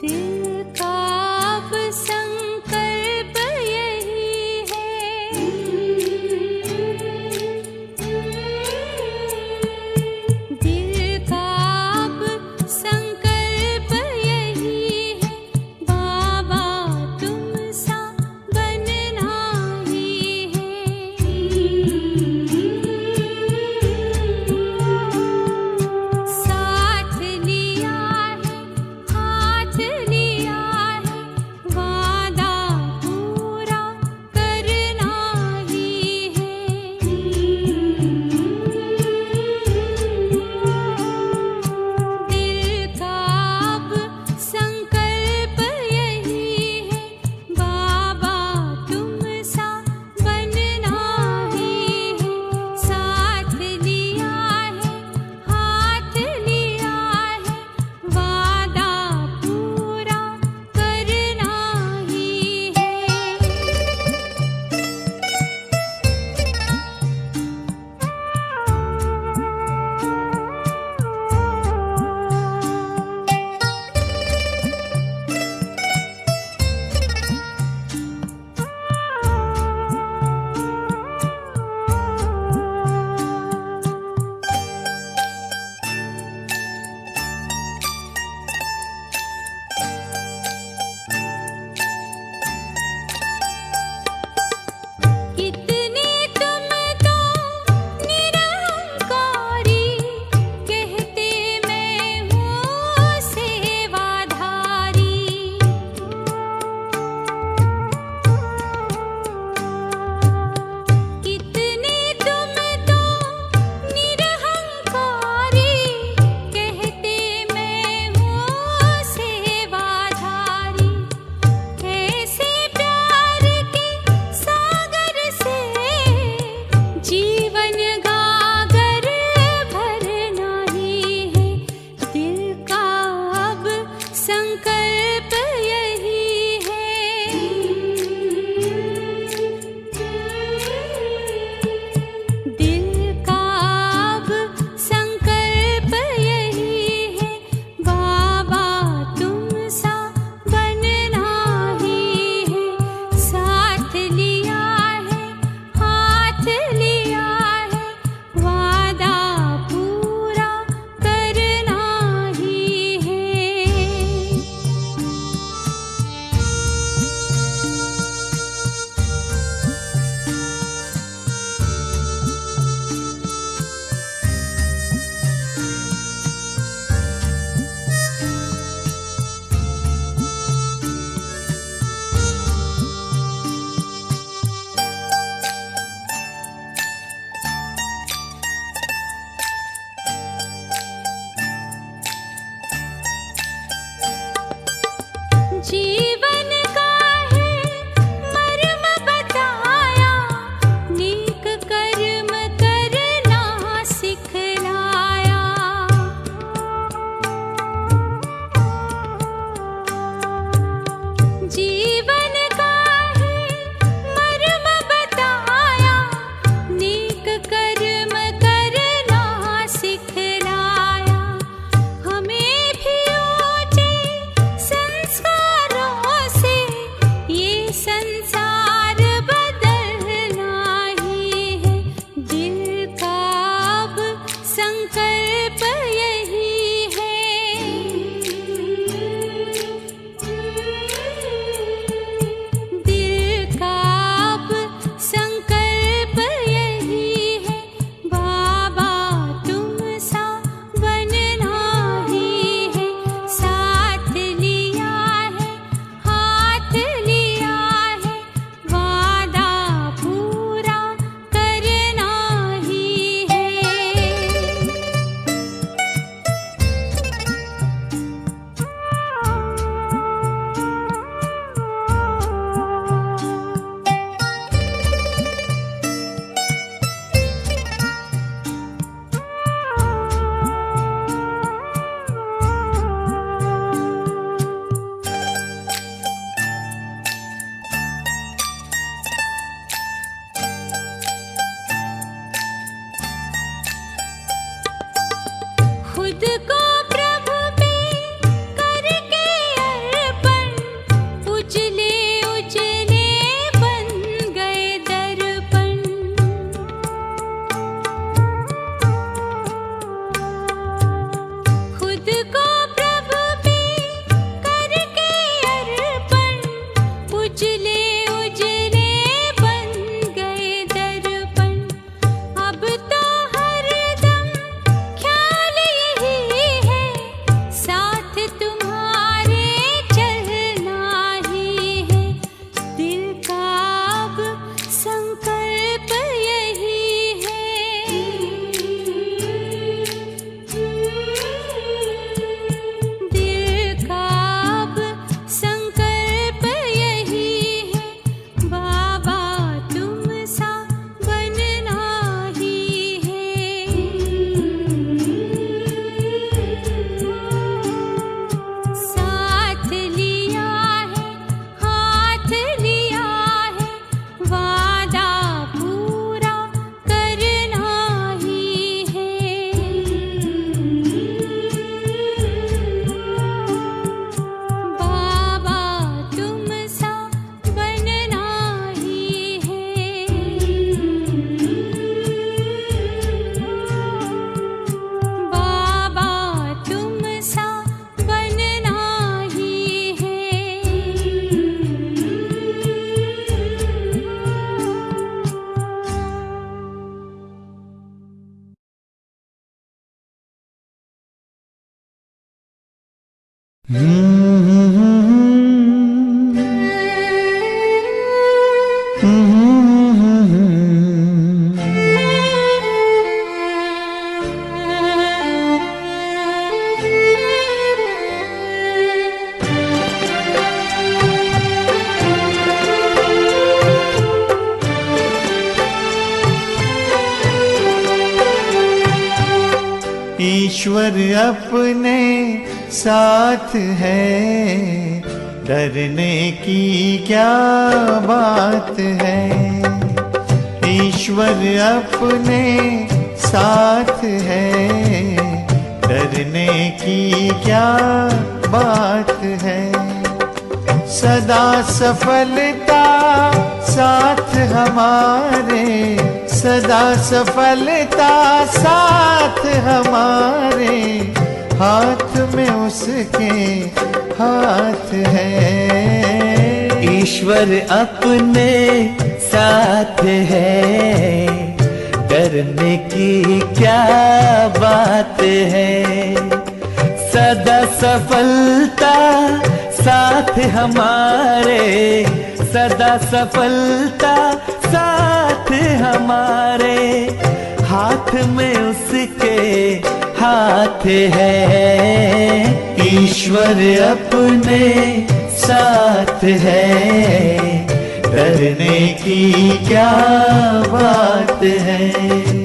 दिल का अब संकल्प यही है, दिल का अब संकल्प यही है, बाबा तुम सा बनना ही है। साथ लिया है, हाथ लिया ईश्वर अपने साथ है, डरने की क्या बात है। ईश्वर अपने साथ है, डरने की क्या बात है। सदा सफलता साथ हमारे, सदा सफलता साथ हमारे, हाथ में उसके हाथ है। ईश्वर अपने साथ है, डरने की क्या बात है। सदा सफलता साथ हमारे, सदा सफलता साथ हमारे, हाथ में उसके हाथ है। ईश्वर अपने साथ है, डरने की क्या बात है।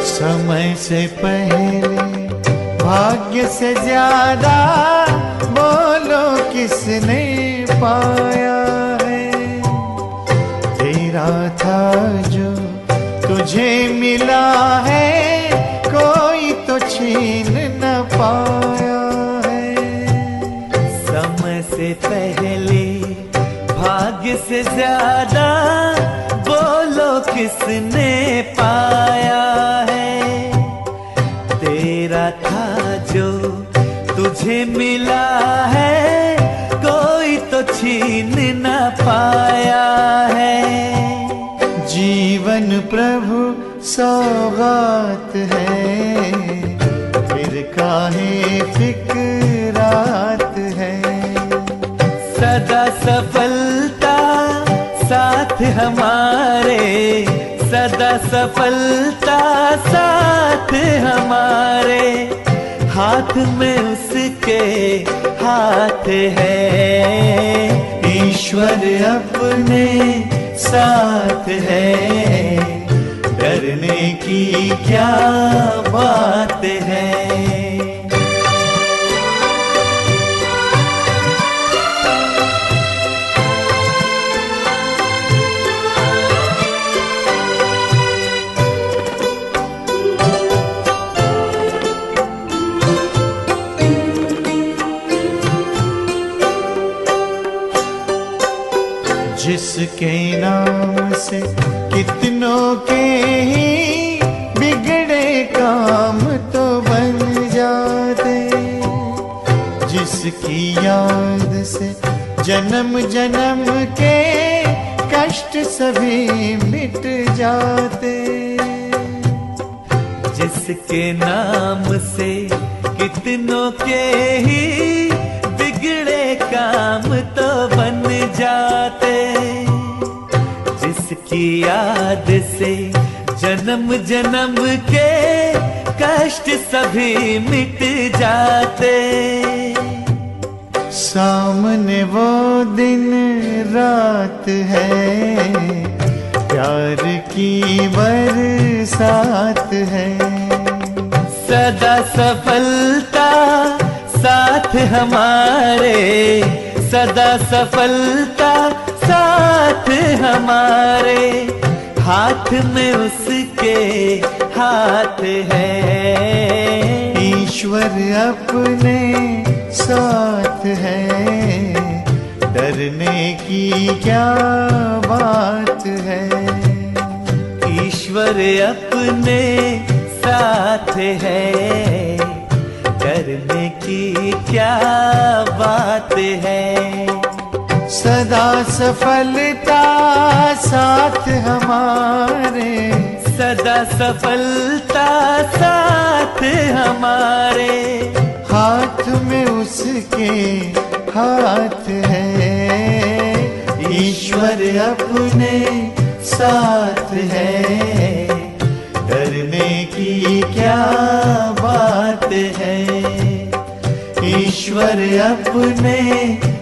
समय से पहले भाग्य से ज्यादा बोलो किसने पाया है। तेरा था जो तुझे मिला है, कोई तो छीन न पाया है। समय से पहले भाग्य से ज्यादा बोलो किसने पाया है। तेरा था जो तुझे मिला है, कोई तो छीन न पाया है। जीवन प्रभु सौगात है, फिर काहे फिक्रात है। सदा सफलता साथ हमारे, सदा सफलता साथ हमारे, हाथ में उसके हाथ है। ईश्वर अपने साथ है, डरने की क्या बात है। जिसके नाम से कितनों के ही बिगड़े काम तो बन जाते, जिसकी याद से जन्म जन्म के कष्ट सभी मिट जाते। जिसके नाम से कितनों के ही बिगड़े काम तो बन जाते, जिसकी याद से जन्म जन्म के कष्ट सभी मिट जाते। सामने वो दिन रात है, प्यार की बरसात है। सदा सफलता साथ हमारे, सदा सफलता साथ हमारे, हाथ में उसके हाथ है। ईश्वर अपने साथ है, डर डरने की क्या बात है। ईश्वर अपने साथ है, डरने की क्या बात है। सदा सफलता साथ हमारे, सदा सफलता साथ हमारे। हाथ में उसके हाथ है, ईश्वर अपने साथ है, डरने की क्या बात है। ईश्वर अपने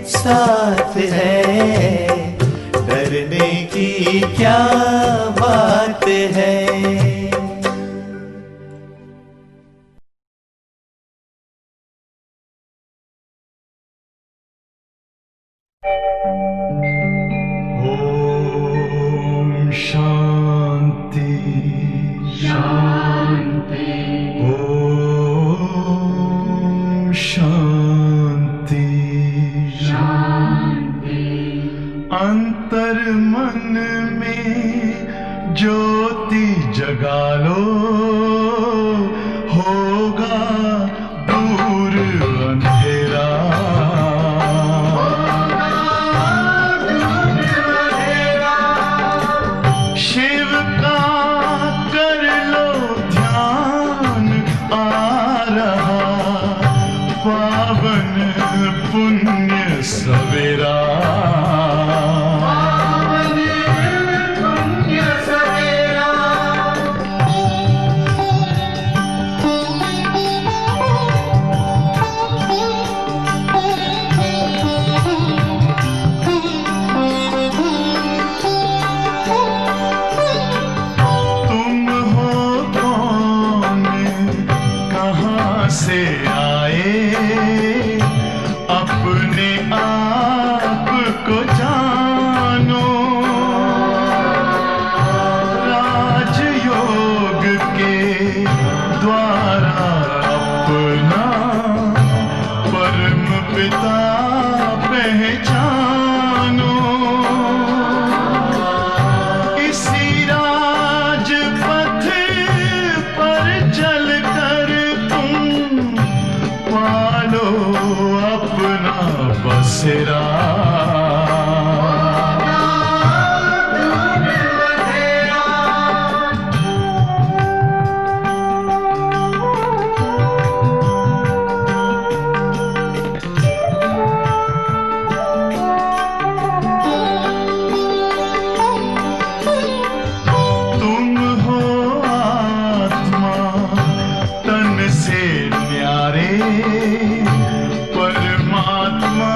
साथ है, डरने की क्या बात है। ओम शांति शांति। ओम शांति शांति। अंतर मन में ज्योति जगा लो, होगा दूर अंधेरा। शिव का कर लो ध्यान, आ रहा पावन पुण्य सवेरा। तुम हो कौन, कहाँ से आए, अपने आप को जानो। राजयोग के द्वारा अपना परम पिता पहचानो। इसी राजपथ पर चलकर तुम पालो अपना बसेरा। तुम हो आत्मा तन से न्यारे, परमात्मा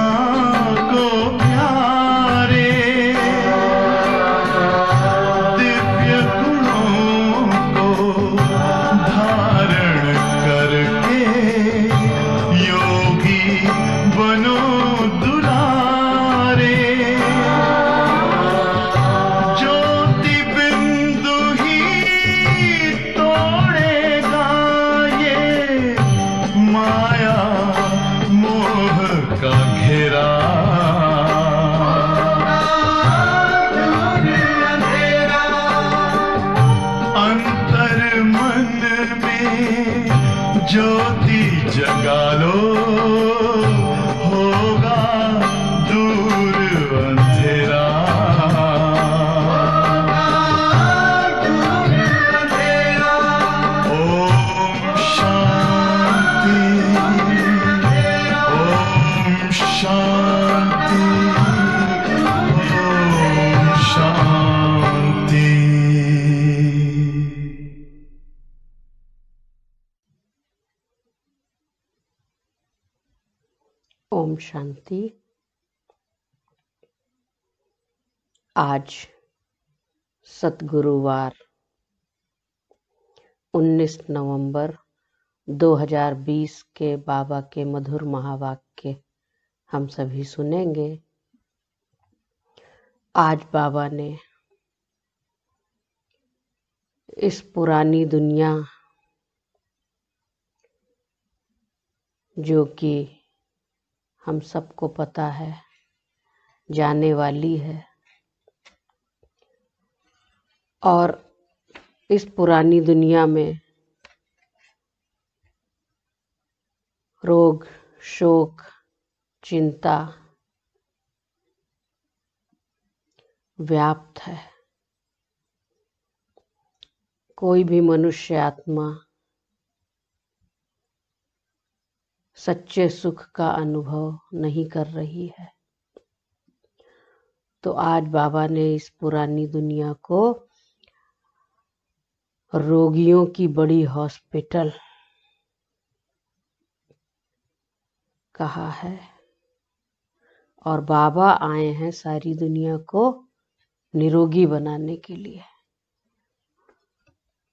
को प्यारे। दिव्य गुणों को धारण करके योगी बनो दुलारे। ज्योति बिंदु ही तोड़ेगा ये माया मोह का घेरा। अंतर मन में ज्योति जगा लो, होगा दूर अंधेरा। ओम शांति। ओम शांति। ओम शांति। ओम शांति। आज सतगुरुवार 19 नवंबर 2020 के बाबा के मधुर महावाक्य हम सभी सुनेंगे। आज बाबा ने इस पुरानी दुनिया जो कि हम सबको पता है जाने वाली है। और इस पुरानी दुनिया में रोग, शोक, चिंता व्याप्त है। कोई भी मनुष्य आत्मा सच्चे सुख का अनुभव नहीं कर रही है। तो आज बाबा ने इस पुरानी दुनिया को रोगियों की बड़ी हॉस्पिटल कहा है। और बाबा आए हैं सारी दुनिया को निरोगी बनाने के लिए।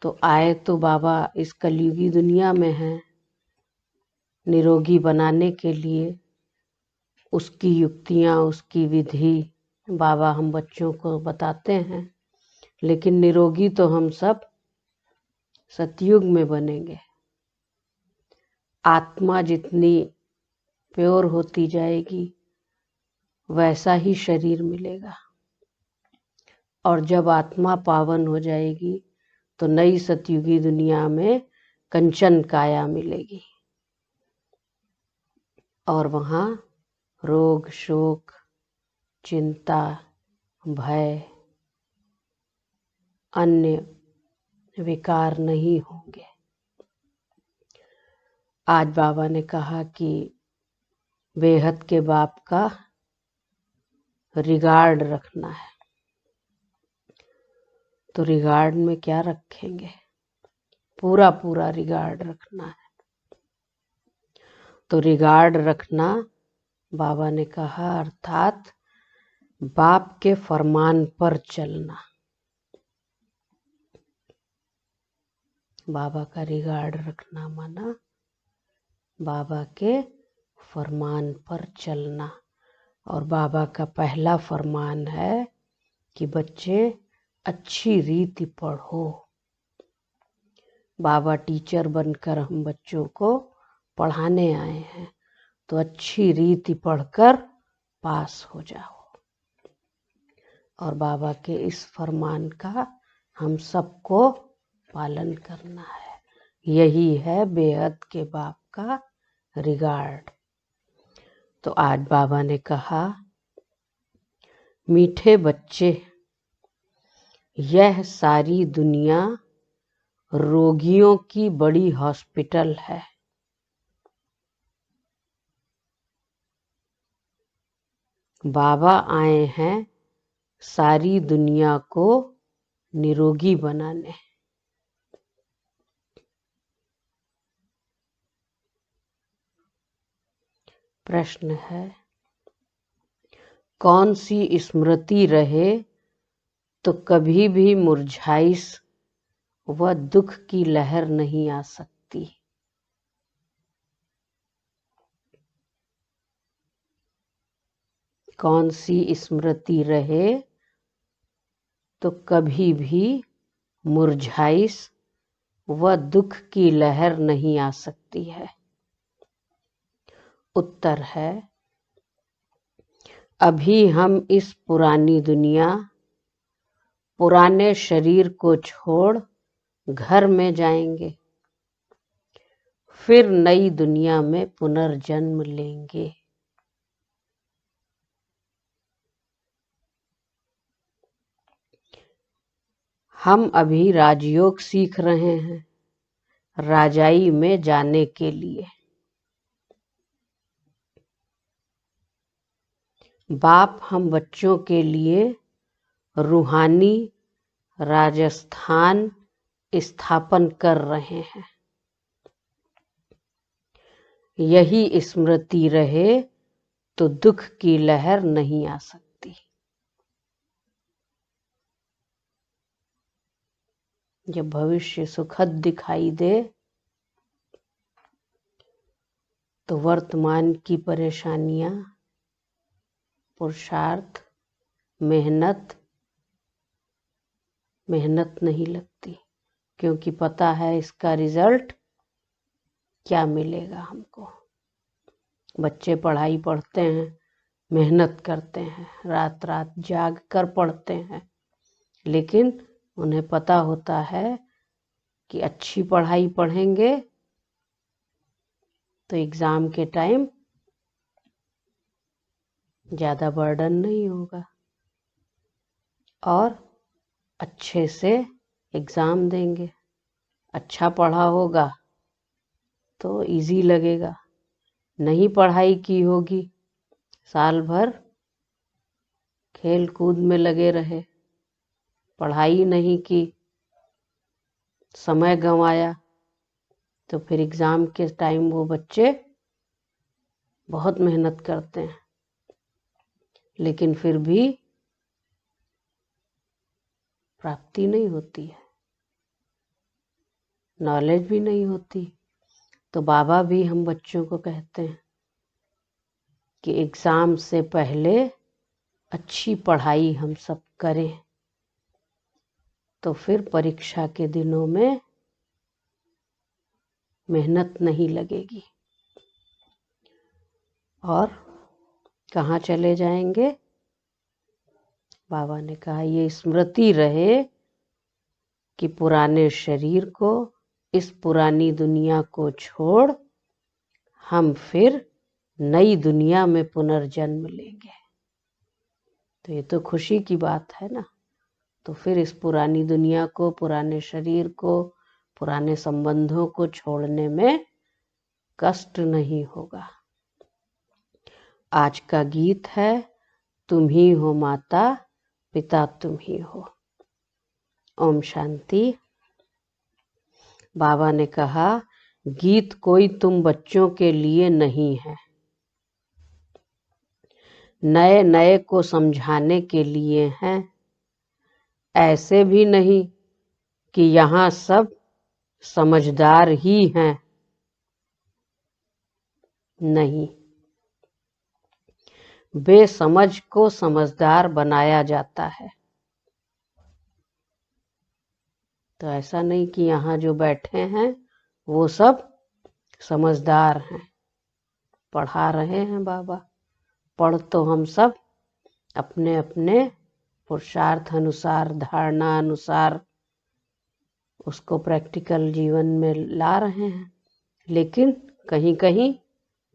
तो आए तो बाबा इस कलयुगी दुनिया में हैं निरोगी बनाने के लिए। उसकी युक्तियाँ, उसकी विधि बाबा हम बच्चों को बताते हैं। लेकिन निरोगी तो हम सब सतयुग में बनेंगे। आत्मा जितनी प्योर होती जाएगी वैसा ही शरीर मिलेगा। और जब आत्मा पावन हो जाएगी तो नई सतयुगी दुनिया में कंचन काया मिलेगी। और वहाँ रोग, शोक, चिंता, भय, अन्य विकार नहीं होंगे। आज बाबा ने कहा कि बेहद के बाप का रिगार्ड रखना है। तो रिगार्ड में क्या रखेंगे? पूरा पूरा रिगार्ड रखना है। तो रिगार्ड रखना बाबा ने कहा अर्थात बाप के फरमान पर चलना। बाबा का रिगार्ड रखना माना बाबा के फरमान पर चलना। और बाबा का पहला फरमान है कि बच्चे अच्छी रीति पढ़ो। बाबा टीचर बनकर हम बच्चों को पढ़ाने आए हैं, तो अच्छी रीति पढ़कर पास हो जाओ। और बाबा के इस फरमान का हम सबको पालन करना है। यही है बेहद के बाप का रिगार्ड। तो आज बाबा ने कहा मीठे बच्चे, यह सारी दुनिया रोगियों की बड़ी हॉस्पिटल है। बाबा आए हैं सारी दुनिया को निरोगी बनाने। प्रश्न है, कौन सी स्मृति रहे तो कभी भी मुरझाइश व दुख की लहर नहीं आ सकती? कौन सी स्मृति रहे तो कभी भी मुरझाइश व दुख की लहर नहीं आ सकती है? उत्तर है, अभी हम इस पुरानी दुनिया, पुराने शरीर को छोड़ घर में जाएंगे, फिर नई दुनिया में पुनर्जन्म लेंगे। हम अभी राजयोग सीख रहे हैं राजाई में जाने के लिए। बाप हम बच्चों के लिए रूहानी राजस्थान स्थापन कर रहे हैं। यही स्मृति रहे तो दुख की लहर नहीं आ सकती। जब भविष्य सुखद दिखाई दे तो वर्तमान की परेशानियां, पुरुषार्थ, मेहनत नहीं लगती, क्योंकि पता है इसका रिजल्ट क्या मिलेगा हमको। बच्चे पढ़ाई पढ़ते हैं मेहनत करते हैं, रात रात जाग कर पढ़ते हैं, लेकिन उन्हें पता होता है कि अच्छी पढ़ाई पढ़ेंगे तो एग्ज़ाम के टाइम ज़्यादा बर्डन नहीं होगा और अच्छे से एग्ज़ाम देंगे। अच्छा पढ़ा होगा तो इजी लगेगा, नहीं पढ़ाई की होगी, साल भर खेल कूद में लगे रहे, पढ़ाई नहीं की, समय गंवाया, तो फिर एग्ज़ाम के टाइम वो बच्चे बहुत मेहनत करते हैं, लेकिन फिर भी प्राप्ति नहीं होती है, नॉलेज भी नहीं होती। तो बाबा भी हम बच्चों को कहते हैं कि एग्ज़ाम से पहले अच्छी पढ़ाई हम सब करें, तो फिर परीक्षा के दिनों में मेहनत नहीं लगेगी और कहाँ चले जाएंगे। बाबा ने कहा ये स्मृति रहे कि पुराने शरीर को, इस पुरानी दुनिया को छोड़ हम फिर नई दुनिया में पुनर्जन्म लेंगे। तो ये तो खुशी की बात है ना। तो फिर इस पुरानी दुनिया को, पुराने शरीर को, पुराने संबंधों को छोड़ने में कष्ट नहीं होगा। आज का गीत है तुम ही हो माता पिता तुम ही हो। ओम शांति। बाबा ने कहा गीत कोई तुम बच्चों के लिए नहीं है, नए नए को समझाने के लिए हैं। ऐसे भी नहीं कि यहाँ सब समझदार ही हैं, नहीं, बेसमझ को समझदार बनाया जाता है। तो ऐसा नहीं कि यहाँ जो बैठे हैं वो सब समझदार हैं। पढ़ा रहे हैं बाबा, पढ़ तो हम सब अपने अपने पुरुषार्थ अनुसार, धारणा अनुसार उसको प्रैक्टिकल जीवन में ला रहे हैं, लेकिन कहीं कहीं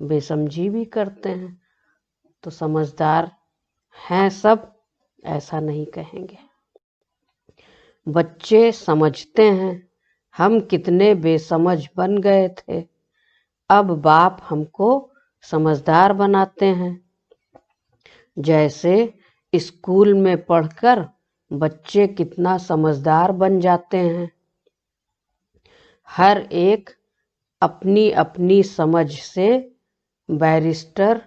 बेसमझी भी करते हैं। तो समझदार हैं सब, ऐसा नहीं कहेंगे। बच्चे समझते हैं हम कितने बेसमझ बन गए थे, अब बाप हमको समझदार बनाते हैं। जैसे स्कूल में पढ़कर बच्चे कितना समझदार बन जाते हैं। हर एक अपनी अपनी समझ से बैरिस्टर,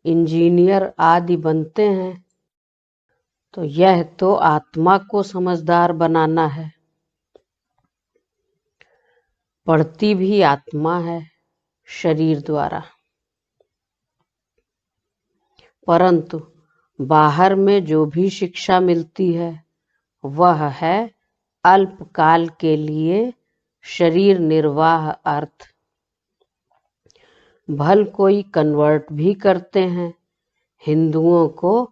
इंजीनियर आदि बनते हैं। तो यह तो आत्मा को समझदार बनाना है। पढ़ती भी आत्मा है शरीर द्वारा, परंतु बाहर में जो भी शिक्षा मिलती है वह है अल्पकाल के लिए शरीर निर्वाह अर्थ। भल कोई कन्वर्ट भी करते हैं, हिंदुओं को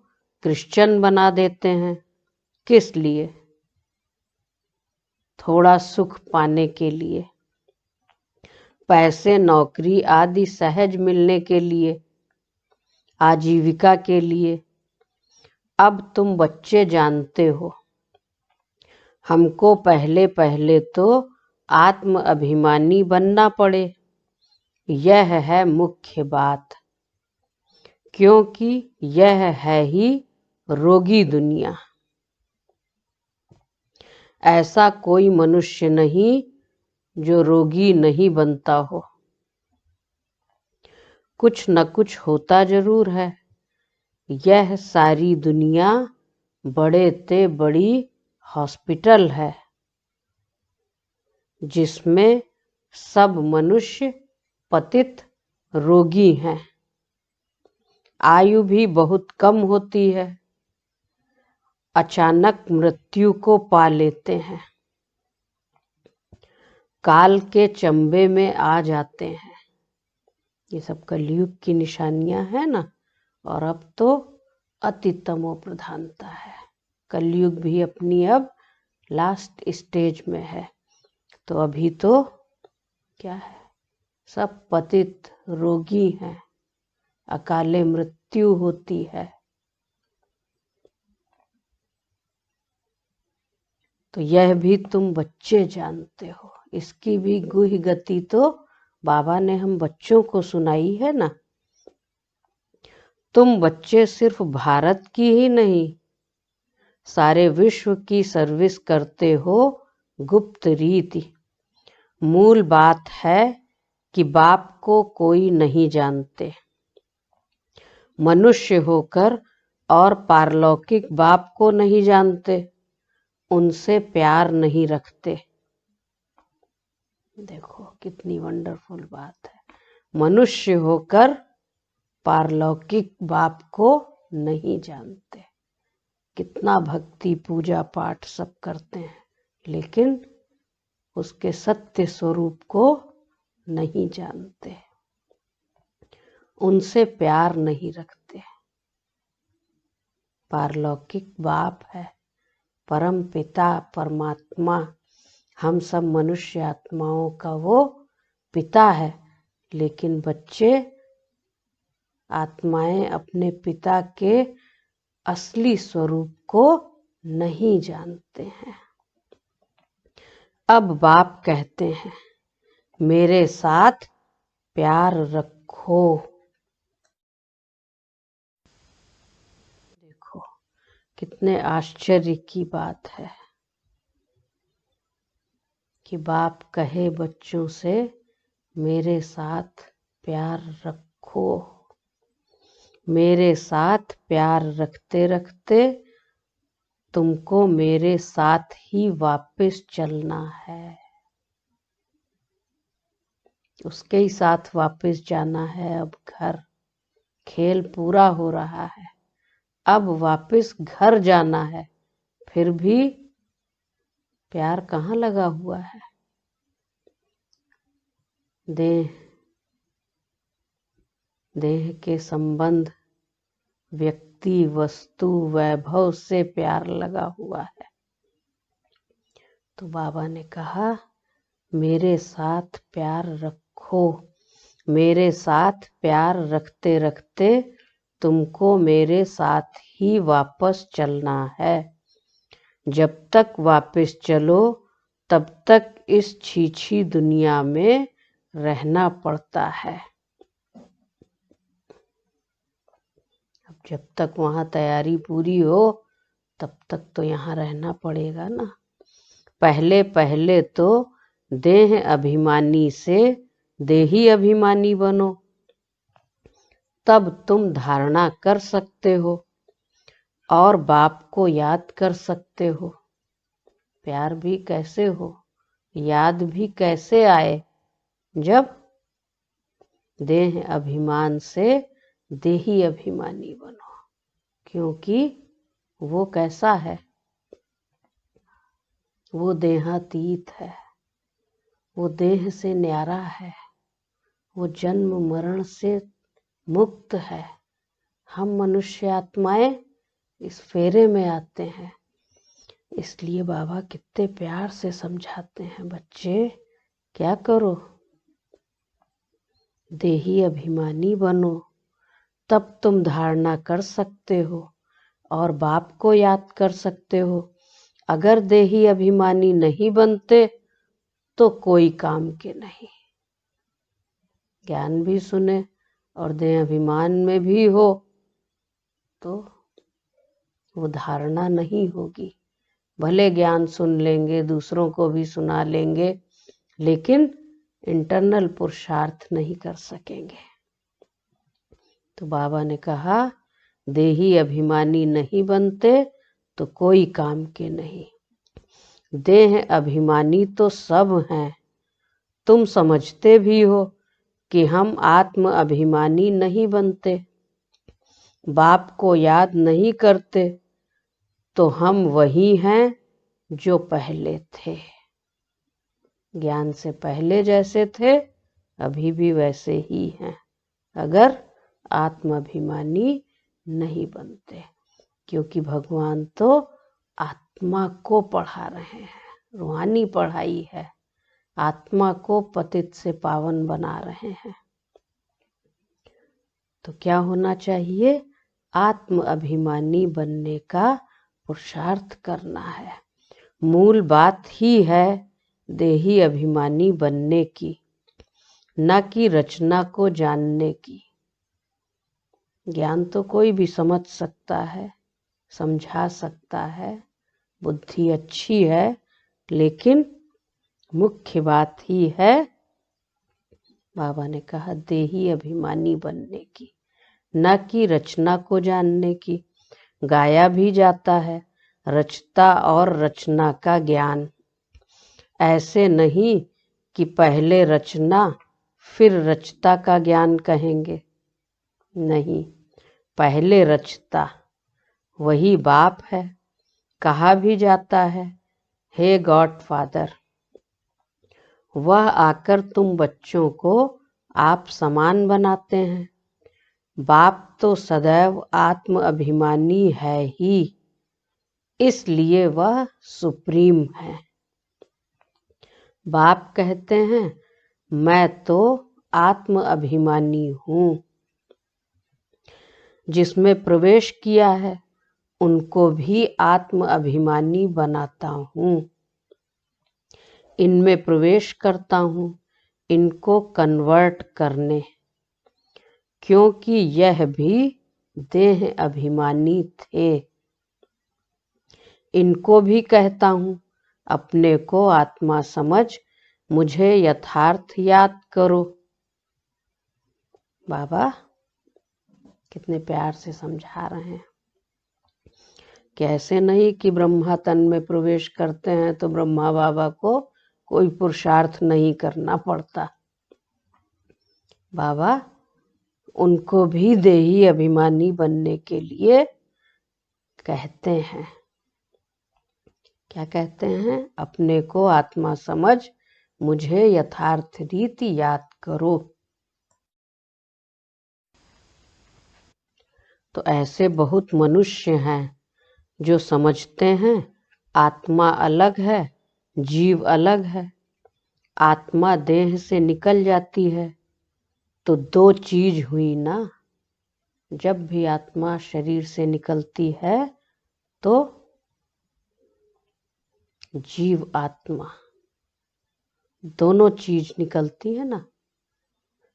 क्रिश्चियन बना देते हैं। किस लिए? थोड़ा सुख पाने के लिए, पैसे, नौकरी आदि सहज मिलने के लिए, आजीविका के लिए। अब तुम बच्चे जानते हो, हमको पहले पहले तो आत्म अभिमानी बनना पड़े, यह है मुख्य बात, क्योंकि यह है ही रोगी दुनिया। ऐसा कोई मनुष्य नहीं जो रोगी नहीं बनता हो। कुछ न कुछ होता जरूर है। यह सारी दुनिया बड़े ते बड़ी हॉस्पिटल है, जिसमें सब मनुष्य पतित रोगी हैं। आयु भी बहुत कम होती है, अचानक मृत्यु को पा लेते हैं, काल के चंबे में आ जाते हैं। ये सब कलयुग की निशानियां हैं ना, और अब तो अति तमो प्रधानता है। कलयुग भी अपनी अब लास्ट स्टेज में है। तो अभी तो क्या है, सब पतित रोगी हैं, अकाले मृत्यु होती है। तो यह भी तुम बच्चे जानते हो। इसकी भी गुह्य गति तो बाबा ने हम बच्चों को सुनाई है ना। तुम बच्चे सिर्फ भारत की ही नहीं, सारे विश्व की सर्विस करते हो गुप्त रीति। मूल बात है कि बाप को कोई नहीं जानते। मनुष्य होकर और पारलौकिक बाप को नहीं जानते, उनसे प्यार नहीं रखते। देखो कितनी वंडरफुल बात है। मनुष्य होकर पारलौकिक बाप को नहीं जानते। कितना भक्ति पूजा पाठ सब करते हैं, लेकिन उसके सत्य स्वरूप को नहीं जानते, उनसे प्यार नहीं रखते। पारलौकिक बाप है, परम पिता परमात्मा, हम सब मनुष्य आत्माओं का वो पिता है। लेकिन बच्चे आत्माएं अपने पिता के असली स्वरूप को नहीं जानते हैं। अब बाप कहते हैं, मेरे साथ प्यार रखो। देखो कितने आश्चर्य की बात है कि बाप कहे बच्चों से, मेरे साथ प्यार रखो। मेरे साथ प्यार रखते रखते तुमको मेरे साथ ही वापस चलना है। उसके ही साथ वापस जाना है। अब घर, खेल पूरा हो रहा है, अब वापस घर जाना है। फिर भी प्यार कहाँ लगा हुआ है? देह के संबंध, व्यक्ति, वस्तु, वैभव से प्यार लगा हुआ है। तो बाबा ने कहा, मेरे साथ प्यार रखो। मेरे साथ प्यार रखते रखते तुमको मेरे साथ ही वापस चलना है। जब तक वापस चलो तब तक इस छीछी दुनिया में रहना पड़ता है। अब जब तक वहाँ तैयारी पूरी हो तब तक तो यहाँ रहना पड़ेगा ना। पहले पहले तो देह अभिमानी से देही अभिमानी बनो, तब तुम धारणा कर सकते हो और बाप को याद कर सकते हो। प्यार भी कैसे हो, याद भी कैसे आए, जब देह अभिमान से देही अभिमानी बनो। क्योंकि वो कैसा है, वो देहातीत है, वो देह से न्यारा है, वो जन्म मरण से मुक्त है। हम मनुष्य आत्माएं इस फेरे में आते हैं। इसलिए बाबा कितने प्यार से समझाते हैं, बच्चे क्या करो, देही अभिमानी बनो, तब तुम धारणा कर सकते हो और बाप को याद कर सकते हो। अगर देही अभिमानी नहीं बनते तो कोई काम के नहीं। ज्ञान भी सुने और देह अभिमान में भी हो तो वो धारणा नहीं होगी। भले ज्ञान सुन लेंगे, दूसरों को भी सुना लेंगे, लेकिन इंटरनल पुरुषार्थ नहीं कर सकेंगे। तो बाबा ने कहा, देही अभिमानी नहीं बनते तो कोई काम के नहीं। देह अभिमानी तो सब हैं। तुम समझते भी हो कि हम आत्म अभिमानी नहीं बनते, बाप को याद नहीं करते, तो हम वही हैं जो पहले थे। ज्ञान से पहले जैसे थे अभी भी वैसे ही हैं, अगर आत्म अभिमानी नहीं बनते, क्योंकि भगवान तो आत्मा को पढ़ा रहे हैं, रूहानी पढ़ाई है, आत्मा को पतित से पावन बना रहे हैं। तो क्या होना चाहिए? आत्म अभिमानी बनने का पुरुषार्थ करना है। मूल बात ही है देही अभिमानी बनने की, न कि रचना को जानने की। ज्ञान तो कोई भी समझ सकता है, समझा सकता है, बुद्धि अच्छी है, लेकिन मुख्य बात ही है, बाबा ने कहा, देही अभिमानी बनने की, न कि रचना को जानने की। गाया भी जाता है रचता और रचना का ज्ञान। ऐसे नहीं कि पहले रचना फिर रचता का ज्ञान कहेंगे, नहीं, पहले रचता, वही बाप है। कहा भी जाता है, हे गॉड फादर, वह आकर तुम बच्चों को आप समान बनाते हैं। बाप तो सदैव आत्म अभिमानी है ही, इसलिए वह सुप्रीम है। बाप कहते हैं, मैं तो आत्म अभिमानी हूँ। जिसमें प्रवेश किया है उनको भी आत्म अभिमानी बनाता हूँ। इनमें प्रवेश करता हूँ इनको कन्वर्ट करने, क्योंकि यह भी देह अभिमानी थे। इनको भी कहता हूँ, अपने को आत्मा समझ मुझे यथार्थ याद करो। बाबा कितने प्यार से समझा रहे हैं। कैसे नहीं कि ब्रह्मा तन में प्रवेश करते हैं तो ब्रह्मा बाबा को कोई पुरुषार्थ नहीं करना पड़ता। बाबा उनको भी देही अभिमानी बनने के लिए कहते हैं। क्या कहते हैं? अपने को आत्मा समझ मुझे यथार्थ रीति याद करो। तो ऐसे बहुत मनुष्य हैं जो समझते हैं आत्मा अलग है, जीव अलग है। आत्मा देह से निकल जाती है तो दो चीज हुई ना। जब भी आत्मा शरीर से निकलती है तो जीव आत्मा दोनों चीज निकलती है ना।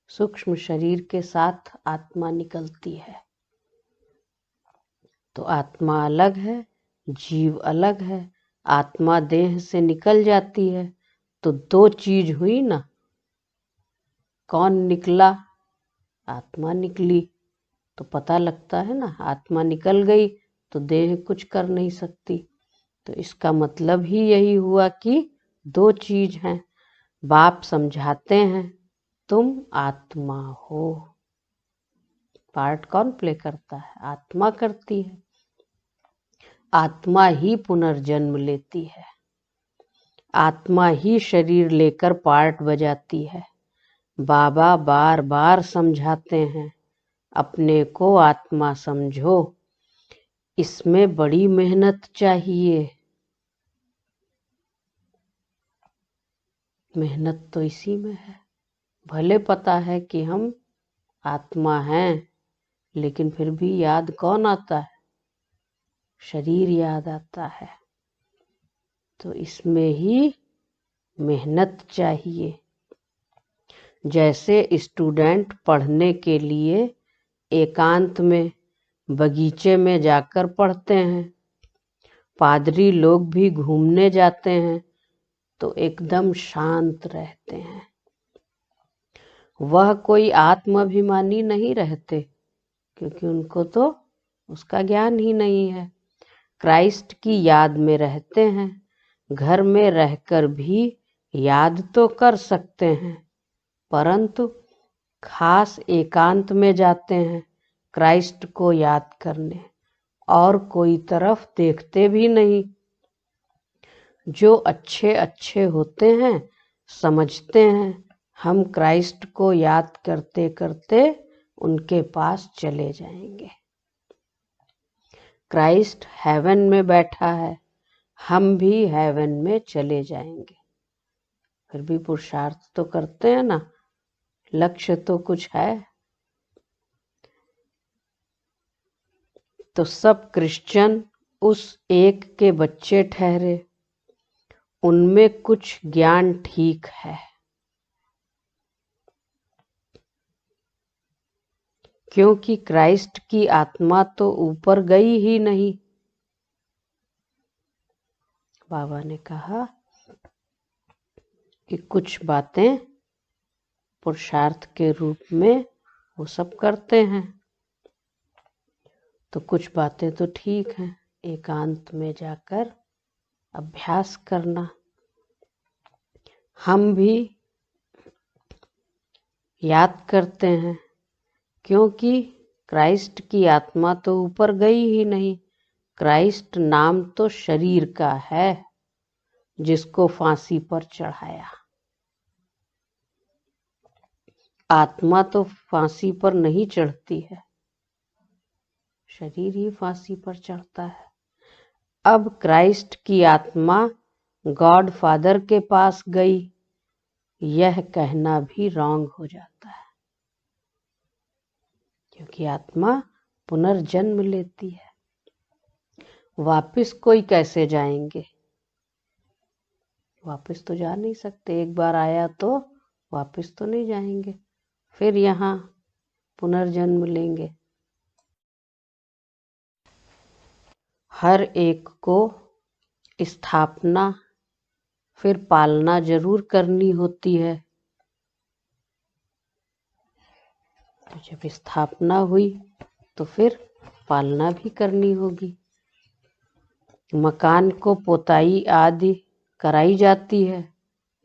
सूक्ष्म शरीर के साथ आत्मा निकलती है। तो आत्मा अलग है, जीव अलग है। आत्मा देह से निकल जाती है तो दो चीज हुई ना। कौन निकला? आत्मा निकली। तो पता लगता है ना, आत्मा निकल गई तो देह कुछ कर नहीं सकती। तो इसका मतलब ही यही हुआ कि दो चीज हैं। बाप समझाते हैं तुम आत्मा हो। पार्ट कौन प्ले करता है? आत्मा करती है। आत्मा ही पुनर्जन्म लेती है। आत्मा ही शरीर लेकर पार्ट बजाती है। बाबा बार बार समझाते हैं, अपने को आत्मा समझो। इसमें बड़ी मेहनत चाहिए। मेहनत तो इसी में है। भले पता है कि हम आत्मा हैं, लेकिन फिर भी याद कौन आता है? शरीर याद आता है। तो इसमें ही मेहनत चाहिए। जैसे स्टूडेंट पढ़ने के लिए एकांत में बगीचे में जाकर पढ़ते हैं, पादरी लोग भी घूमने जाते हैं तो एकदम शांत रहते हैं। वह कोई आत्माभिमानी नहीं रहते, क्योंकि उनको तो उसका ज्ञान ही नहीं है। क्राइस्ट की याद में रहते हैं। घर में रहकर भी याद तो कर सकते हैं, परंतु खास एकांत में जाते हैं क्राइस्ट को याद करने, और कोई तरफ देखते भी नहीं। जो अच्छे अच्छे होते हैं समझते हैं हम क्राइस्ट को याद करते करते उनके पास चले जाएंगे। क्राइस्ट हेवन में बैठा है, हम भी हेवन में चले जाएंगे। फिर भी पुरुषार्थ तो करते हैं ना, लक्ष्य तो कुछ है। तो सब क्रिश्चियन उस एक के बच्चे ठहरे, उनमें कुछ ज्ञान ठीक है, क्योंकि क्राइस्ट की आत्मा तो ऊपर गई ही नहीं। बाबा ने कहा कि कुछ बातें पुरुषार्थ के रूप में वो सब करते हैं, तो कुछ बातें तो ठीक हैं, एकांत में जाकर अभ्यास करना। हम भी याद करते हैं, क्योंकि क्राइस्ट की आत्मा तो ऊपर गई ही नहीं। क्राइस्ट नाम तो शरीर का है जिसको फांसी पर चढ़ाया। आत्मा तो फांसी पर नहीं चढ़ती है, शरीर ही फांसी पर चढ़ता है। अब क्राइस्ट की आत्मा गॉड फादर के पास गई, यह कहना भी रॉन्ग हो जाता है, क्योंकि आत्मा पुनर्जन्म लेती है। वापिस कोई कैसे जाएंगे? वापिस तो जा नहीं सकते, एक बार आया तो वापिस तो नहीं जाएंगे, फिर यहाँ पुनर्जन्म लेंगे। हर एक को स्थापना फिर पालना जरूर करनी होती है। तो जब स्थापना हुई तो फिर पालना भी करनी होगी। मकान को पोताई आदि कराई जाती है,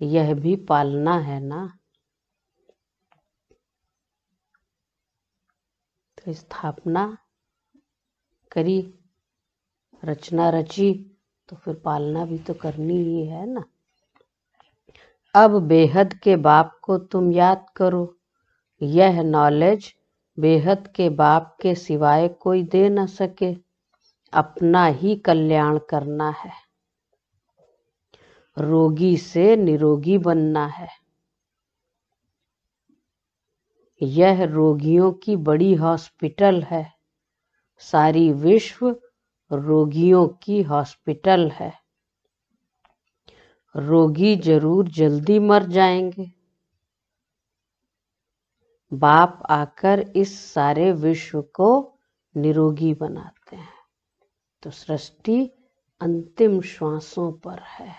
यह भी पालना है ना। तो स्थापना करी, रचना रची, तो फिर पालना भी तो करनी ही है ना। अब बेहद के बाप को तुम याद करो, यह नॉलेज बेहद के बाप के सिवाय कोई दे न सके। अपना ही कल्याण करना है, रोगी से निरोगी बनना है। यह रोगियों की बड़ी हॉस्पिटल है, सारी विश्व रोगियों की हॉस्पिटल है। रोगी जरूर जल्दी मर जाएंगे, बाप आकर इस सारे विश्व को निरोगी बनाते हैं। तो सृष्टि अंतिम श्वासों पर है,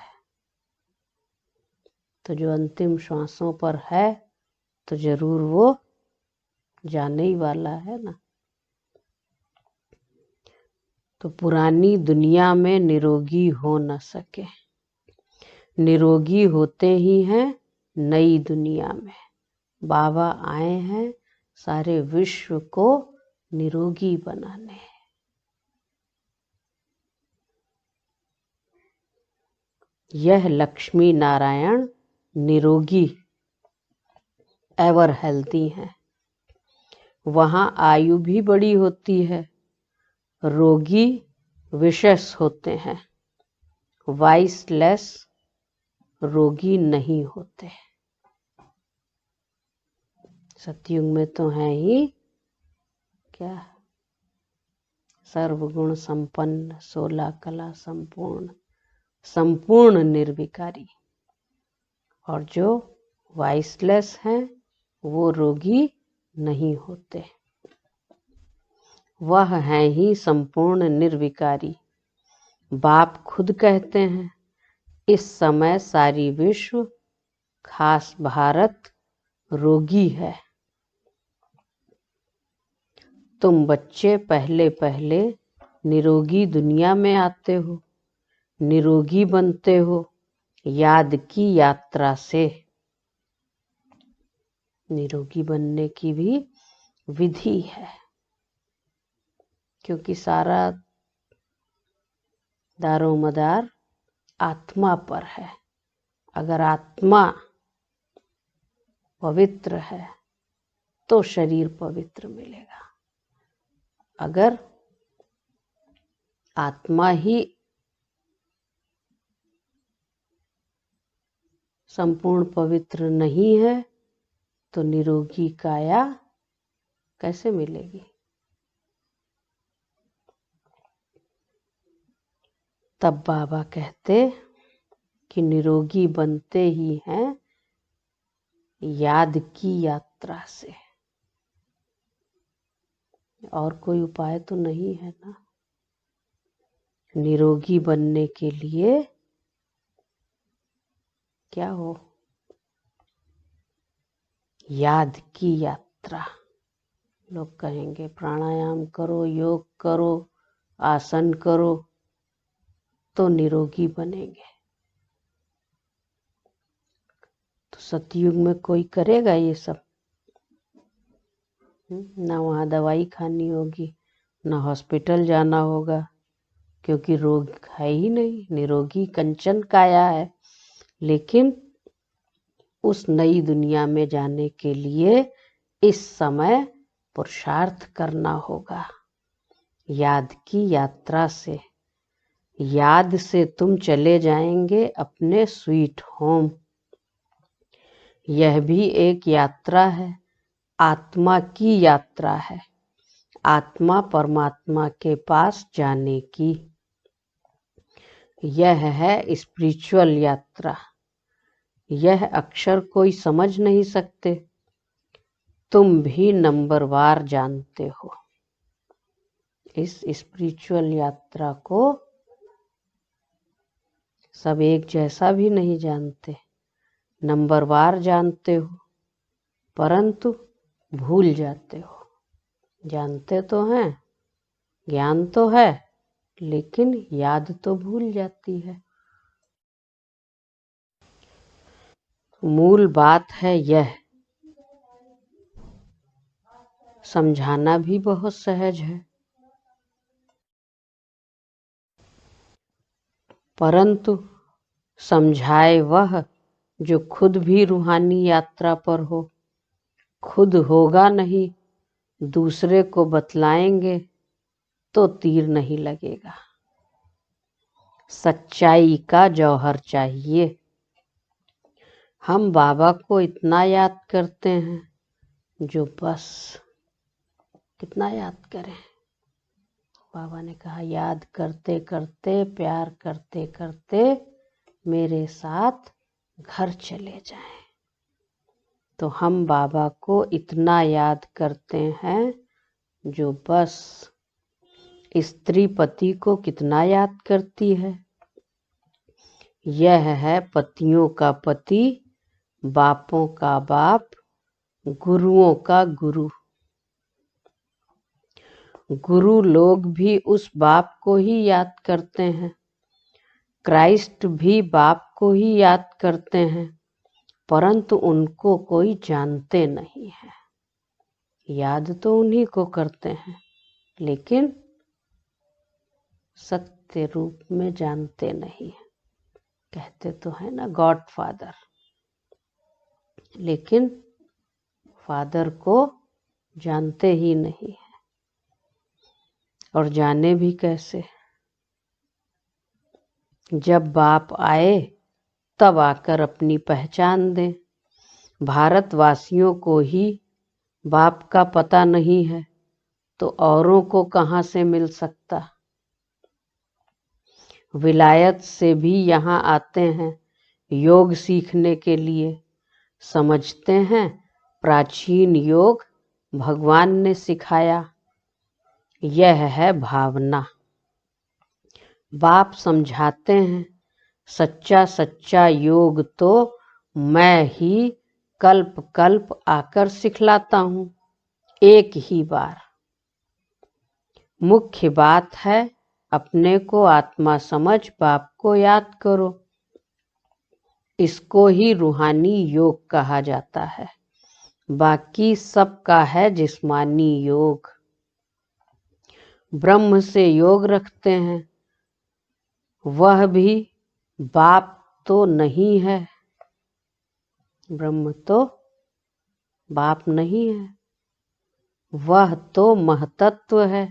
तो जो अंतिम श्वासों पर है तो जरूर वो जाने ही वाला है ना। तो पुरानी दुनिया में निरोगी हो न सके, निरोगी होते ही हैं नई दुनिया में। बाबा आए हैं सारे विश्व को निरोगी बनाने। यह लक्ष्मी नारायण निरोगी एवर हेल्थी हैं। वहाँ आयु भी बड़ी होती है, रोगी विशेष होते हैं, वाइसलेस रोगी नहीं होते। सतयुग में तो है ही क्या, सर्वगुण संपन्न, 16 कला संपूर्ण, संपूर्ण निर्विकारी। और जो वाइसलेस हैं वो रोगी नहीं होते, वह हैं ही संपूर्ण निर्विकारी। बाप खुद कहते हैं इस समय सारी विश्व, खास भारत रोगी है। तुम बच्चे पहले पहले निरोगी दुनिया में आते हो, निरोगी बनते हो याद की यात्रा से। निरोगी बनने की भी विधि है, क्योंकि सारा दारोमदार आत्मा पर है। अगर आत्मा पवित्र है तो शरीर पवित्र मिलेगा। अगर आत्मा ही संपूर्ण पवित्र नहीं है तो निरोगी काया कैसे मिलेगी? तब बाबा कहते कि निरोगी बनते ही हैं याद की यात्रा से, और कोई उपाय तो नहीं है ना। निरोगी बनने के लिए क्या हो? याद की यात्रा। लोग कहेंगे प्राणायाम करो, योग करो, आसन करो तो निरोगी बनेंगे। तो सतयुग में कोई करेगा ये सब? ना वहाँ दवाई खानी होगी, ना हॉस्पिटल जाना होगा, क्योंकि रोग है ही नहीं, निरोगी कंचन काया है। लेकिन उस नई दुनिया में जाने के लिए इस समय पुरुषार्थ करना होगा याद की यात्रा से। याद से तुम चले जाएंगे अपने स्वीट होम। यह भी एक यात्रा है, आत्मा की यात्रा है, आत्मा परमात्मा के पास जाने की। यह है स्पिरिचुअल यात्रा। यह अक्षर कोई समझ नहीं सकते, तुम भी नंबरवार जानते हो। इस स्पिरिचुअल यात्रा को सब एक जैसा भी नहीं जानते, नंबरवार जानते हो, परंतु भूल जाते हो। जानते तो हैं, ज्ञान तो है, लेकिन याद तो भूल जाती है। मूल बात है यह, समझाना भी बहुत सहज है, परंतु समझाए वह जो खुद भी रूहानी यात्रा पर हो। खुद होगा नहीं, दूसरे को बतलाएंगे तो तीर नहीं लगेगा। सच्चाई का जौहर चाहिए। हम बाबा को इतना याद करते हैं जो बस कितना याद करें। बाबा ने कहा याद करते करते, प्यार करते करते मेरे साथ घर चले जाएं। तो हम बाबा को इतना याद करते हैं जो बस स्त्री पति को कितना याद करती है। यह है पतियों का पति, बापों का बाप, गुरुओं का गुरु। गुरु लोग भी उस बाप को ही याद करते हैं। क्राइस्ट भी बाप को ही याद करते हैं, परंतु उनको कोई जानते नहीं है। याद तो उन्हीं को करते हैं, लेकिन सत्य रूप में जानते नहीं है। कहते तो है ना गॉड फादर, लेकिन फादर को जानते ही नहीं है। और जाने भी कैसे? जब बाप आए तब आकर अपनी पहचान दें। भारतवासियों को ही बाप का पता नहीं है तो औरों को कहाँ से मिल सकता। विलायत से भी यहाँ आते हैं योग सीखने के लिए। समझते हैं प्राचीन योग भगवान ने सिखाया। यह है भावना। बाप समझाते हैं सच्चा सच्चा योग तो मैं ही कल्प कल्प आकर सिखलाता हूँ, एक ही बार। मुख्य बात है अपने को आत्मा समझ बाप को याद करो। इसको ही रूहानी योग कहा जाता है। बाकी सबका है जिस्मानी योग। ब्रह्म से योग रखते हैं, वह भी बाप तो नहीं है। ब्रह्म तो बाप नहीं है, वह तो महतत्व है,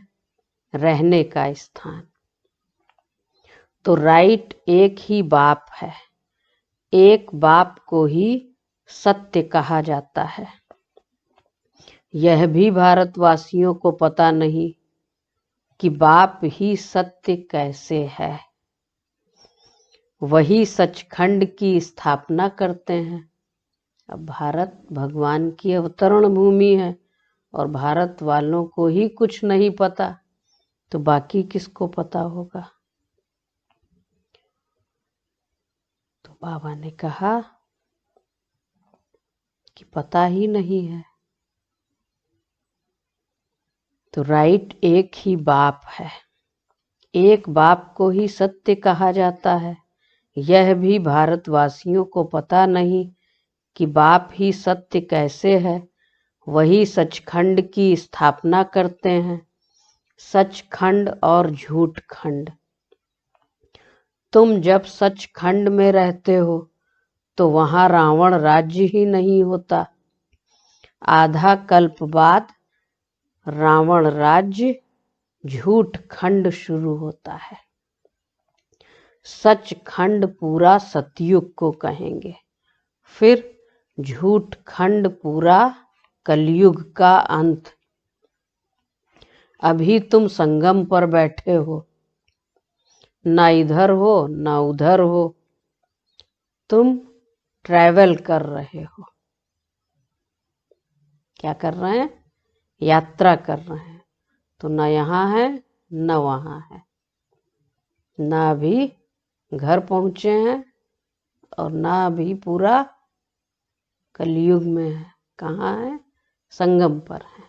रहने का स्थान। तो राइट एक ही बाप है, एक बाप को ही सत्य कहा जाता है। यह भी भारतवासियों को पता नहीं कि बाप ही सत्य कैसे है। वही सचखंड की स्थापना करते हैं। अब भारत भगवान की अवतरण भूमि है और भारत वालों को ही कुछ नहीं पता, तो बाकी किसको पता होगा। तो बाबा ने कहा कि पता ही नहीं है। तो राइट एक ही बाप है, एक बाप को ही सत्य कहा जाता है। यह भी भारतवासियों को पता नहीं कि बाप ही सत्य कैसे है। वही सचखंड की स्थापना करते हैं, सचखंड और झूठ खंड। तुम जब सचखंड में रहते हो तो वहां रावण राज्य ही नहीं होता। आधा कल्प बाद रावण राज्य झूठ खंड शुरू होता है। सचखंड पूरा सतयुग को कहेंगे, फिर झूठ खंड पूरा कलयुग का अंत। अभी तुम संगम पर बैठे हो, ना इधर हो ना उधर हो, तुम ट्रैवल कर रहे हो। क्या कर रहे हैं? यात्रा कर रहे हैं। तो ना यहाँ है ना वहाँ है, ना अभी घर पहुंचे हैं और ना अभी पूरा कलयुग में है। कहाँ है? संगम पर है।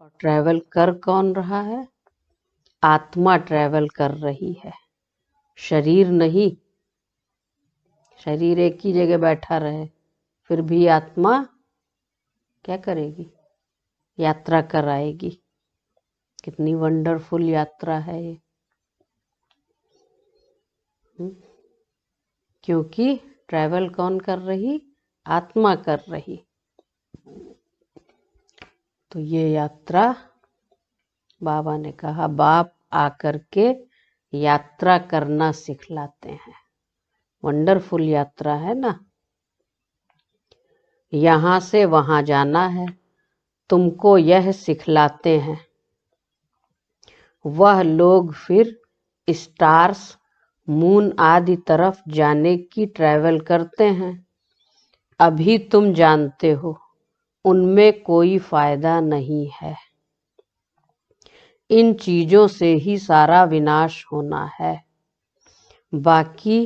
और ट्रैवल कर कौन रहा है? आत्मा ट्रैवल कर रही है, शरीर नहीं। शरीर एक ही जगह बैठा रहे, फिर भी आत्मा क्या करेगी? यात्रा कराएगी। कितनी वंडरफुल यात्रा है ये। क्योंकि ट्रैवल कौन कर रही? आत्मा कर रही। तो ये यात्रा बाबा ने कहा बाप आकर के यात्रा करना सिखलाते हैं। वंडरफुल यात्रा है ना। यहाँ से वहाँ जाना है, तुमको यह सिखलाते हैं। वह लोग फिर स्टार्स, मून आदि तरफ जाने की ट्रैवल करते हैं। अभी तुम जानते हो उनमें कोई फायदा नहीं है। इन चीजों से ही सारा विनाश होना है। बाकी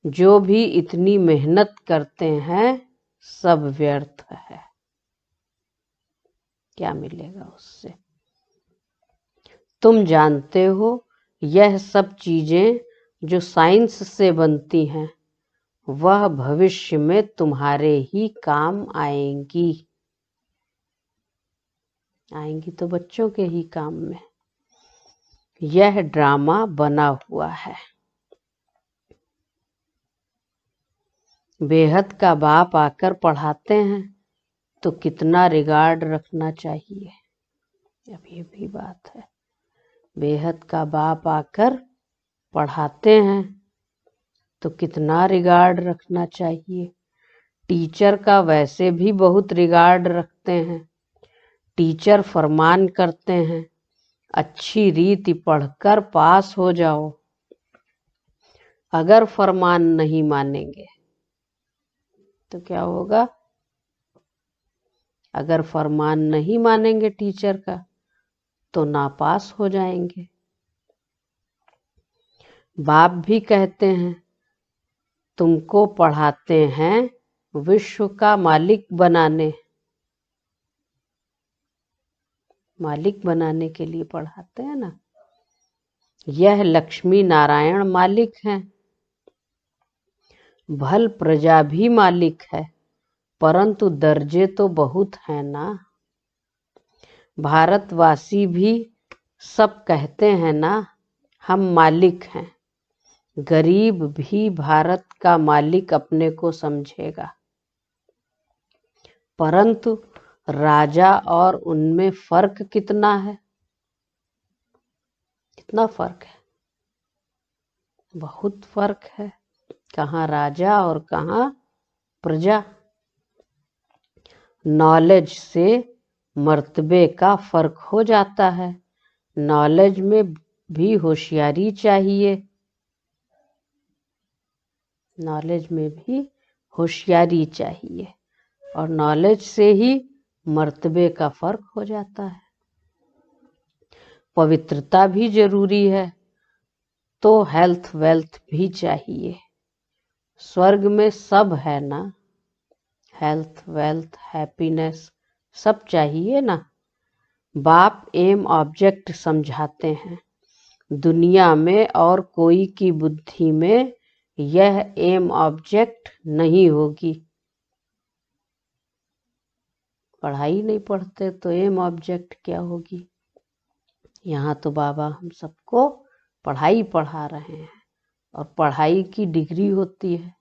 जो भी इतनी मेहनत करते हैं सब व्यर्थ है। क्या मिलेगा उससे? तुम जानते हो यह सब चीजें जो साइंस से बनती हैं वह भविष्य में तुम्हारे ही काम आएंगी। आएंगी तो बच्चों के ही काम में। यह ड्रामा बना हुआ है। बेहद का बाप आकर पढ़ाते हैं तो कितना रिगार्ड रखना चाहिए। अब ये भी बात है। बेहद का बाप आकर पढ़ाते हैं तो कितना रिगार्ड रखना चाहिए। टीचर का वैसे भी बहुत रिगार्ड रखते हैं। टीचर फरमान करते हैं अच्छी रीति पढ़कर पास हो जाओ। अगर फरमान नहीं मानेंगे तो क्या होगा? अगर फरमान नहीं मानेंगे टीचर का तो नापास हो जाएंगे। बाप भी कहते हैं तुमको पढ़ाते हैं विश्व का मालिक बनाने। मालिक बनाने के लिए पढ़ाते हैं ना। यह लक्ष्मी नारायण मालिक हैं। भल प्रजा भी मालिक है, परंतु दर्जे तो बहुत हैं ना। भारतवासी भी सब कहते हैं ना हम मालिक हैं। गरीब भी भारत का मालिक अपने को समझेगा, परंतु राजा और उनमें फर्क कितना है? कितना फर्क है, बहुत फर्क है। कहाँ राजा और कहाँ प्रजा। नॉलेज से मर्तबे का फर्क हो जाता है। नॉलेज में भी होशियारी चाहिए, नॉलेज में भी होशियारी चाहिए, और नॉलेज से ही मर्तबे का फर्क हो जाता है। पवित्रता भी जरूरी है, तो हेल्थ वेल्थ भी चाहिए। स्वर्ग में सब है ना, हेल्थ वेल्थ हैप्पीनेस सब चाहिए ना। बाप एम ऑब्जेक्ट समझाते हैं। दुनिया में और कोई की बुद्धि में यह एम ऑब्जेक्ट नहीं होगी। पढ़ाई नहीं पढ़ते तो एम ऑब्जेक्ट क्या होगी। यहाँ तो बाबा हम सबको पढ़ाई पढ़ा रहे हैं, और पढ़ाई की डिग्री होती है,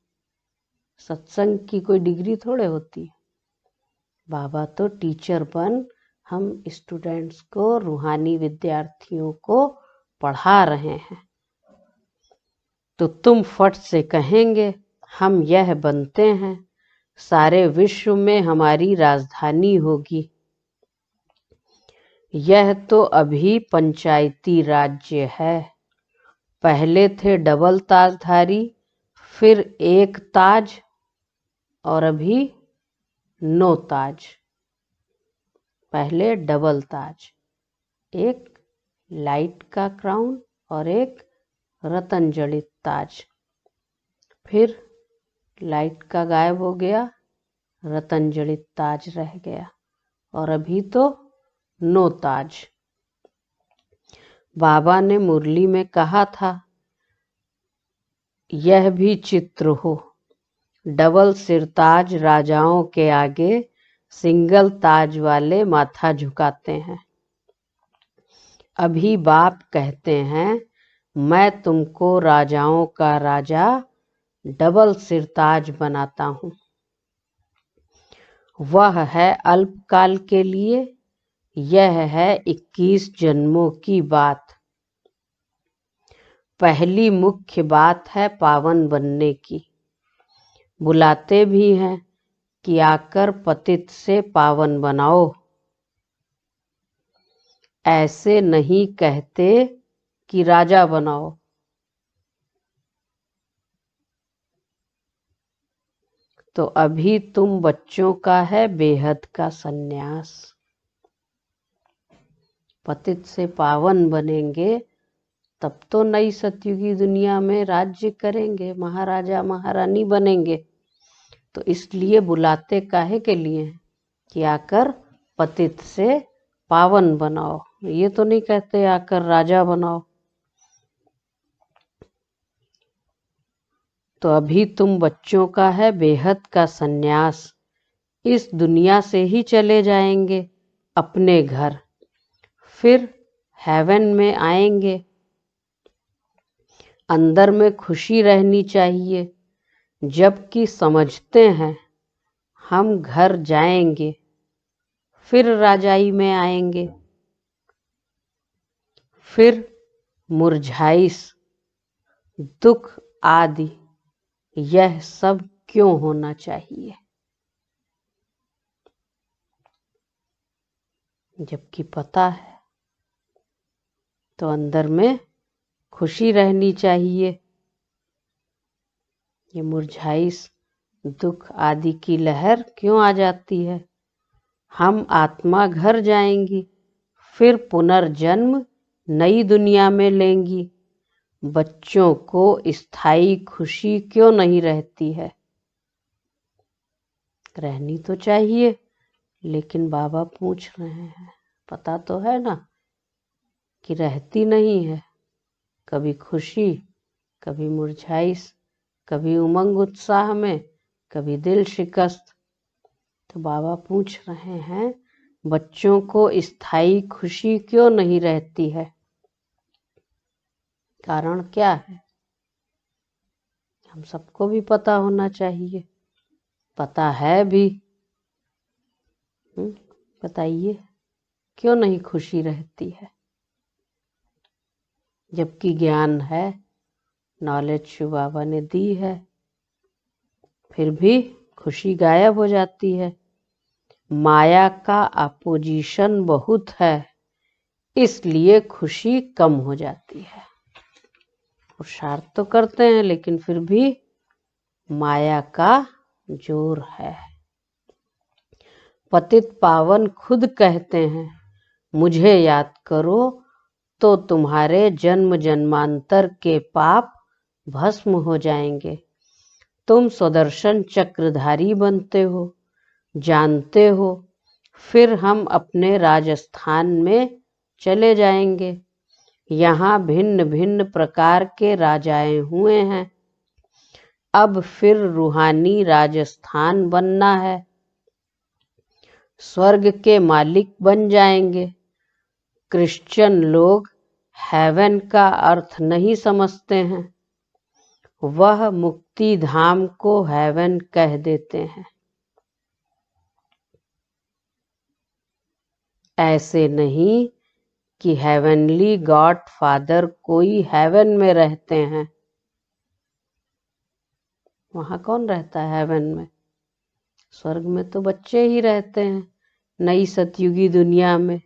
सत्संग की कोई डिग्री थोड़े होती है। बाबा तो टीचर बन हम स्टूडेंट्स को, रूहानी विद्यार्थियों को पढ़ा रहे हैं। तो तुम फट से कहेंगे हम यह बनते हैं, सारे विश्व में हमारी राजधानी होगी। यह तो अभी पंचायती राज्य है। पहले थे डबल ताजधारी, फिर एक ताज, और अभी नो ताज। पहले डबल ताज, एक लाइट का क्राउन और एक रतन जड़ित ताज। फिर लाइट का गायब हो गया, रतन जड़ित ताज रह गया, और अभी तो नो ताज। बाबा ने मुरली में कहा था, यह भी चित्र हो, डबल सिरताज राजाओं के आगे सिंगल ताज वाले माथा झुकाते हैं। अभी बाप कहते हैं, मैं तुमको राजाओं का राजा डबल सिरताज बनाता हूँ। वह है अल्पकाल के लिए, यह है 21 जन्मों की बात। पहली मुख्य बात है पावन बनने की। बुलाते भी हैं कि आकर पतित से पावन बनाओ। ऐसे नहीं कहते कि राजा बनाओ। तो अभी तुम बच्चों का है बेहद का सन्यास। पतित से पावन बनेंगे तब तो नई सतयुगी दुनिया में राज्य करेंगे, महाराजा महारानी बनेंगे। तो इसलिए बुलाते काहे के लिए हैं कि आकर पतित से पावन बनाओ। ये तो नहीं कहते आकर राजा बनाओ। तो अभी तुम बच्चों का है बेहद का सन्यास। इस दुनिया से ही चले जाएंगे अपने घर, फिर हेवन में आएंगे। अंदर में खुशी रहनी चाहिए, जबकि समझते हैं हम घर जाएंगे, फिर राजाई में आएंगे। फिर मुरझाइश, दुख आदि, यह सब क्यों होना चाहिए, जबकि पता है। तो अंदर में खुशी रहनी चाहिए। ये मुरझाइश, दुख आदि की लहर क्यों आ जाती है। हम आत्मा घर जाएंगी, फिर पुनर्जन्म नई दुनिया में लेंगी। बच्चों को स्थायी खुशी क्यों नहीं रहती है। रहनी तो चाहिए, लेकिन बाबा पूछ रहे हैं, पता तो है ना कि रहती नहीं है। कभी खुशी, कभी मुरझाइश, कभी उमंग उत्साह में, कभी दिल शिकस्त। तो बाबा पूछ रहे हैं, बच्चों को स्थायी खुशी क्यों नहीं रहती है, कारण क्या है। हम सबको भी पता होना चाहिए, पता है भी। बताइए क्यों नहीं खुशी रहती है। जबकि ज्ञान है, नॉलेज शिव बाबा ने दी है, फिर भी खुशी गायब हो जाती है। माया का अपोजिशन बहुत है, इसलिए खुशी कम हो जाती है। पुरुषार्थ तो करते हैं लेकिन फिर भी माया का जोर है। पतित पावन खुद कहते हैं, मुझे याद करो तो तुम्हारे जन्म जन्मांतर के पाप भस्म हो जाएंगे। तुम सुदर्शन चक्रधारी बनते हो, जानते हो। फिर हम अपने राजस्थान में चले जाएंगे। यहाँ भिन्न भिन्न प्रकार के राजाएं हुए हैं। अब फिर रूहानी राजस्थान बनना है। स्वर्ग के मालिक बन जाएंगे। क्रिश्चियन लोग हेवन का अर्थ नहीं समझते हैं, वह मुक्ति धाम को हेवन कह देते हैं। ऐसे नहीं कि हेवनली गॉड फादर कोई हेवन में रहते हैं। वहाँ कौन रहता है हेवन में? स्वर्ग में तो बच्चे ही रहते हैं, नई सतयुगी दुनिया में।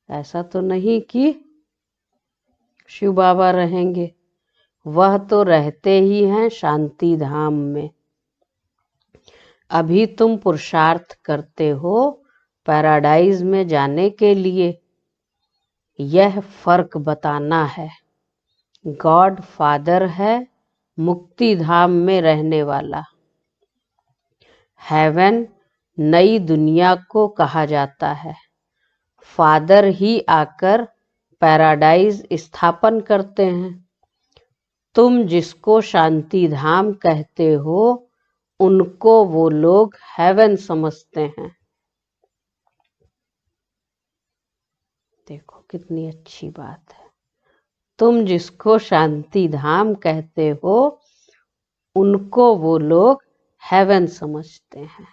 ऐसा तो नहीं कि शिव बाबा रहेंगे, वह तो रहते ही हैं शांति धाम में। अभी तुम पुरुषार्थ करते हो पैराडाइज में जाने के लिए। यह फर्क बताना है। गॉड फादर है मुक्ति धाम में रहने वाला। हेवन नई दुनिया को कहा जाता है। फादर ही आकर पैराडाइज स्थापन करते हैं। तुम जिसको शांति धाम कहते हो, उनको वो लोग हेवन समझते हैं। देखो कितनी अच्छी बात है। तुम जिसको शांति धाम कहते हो, उनको वो लोग हेवन समझते हैं।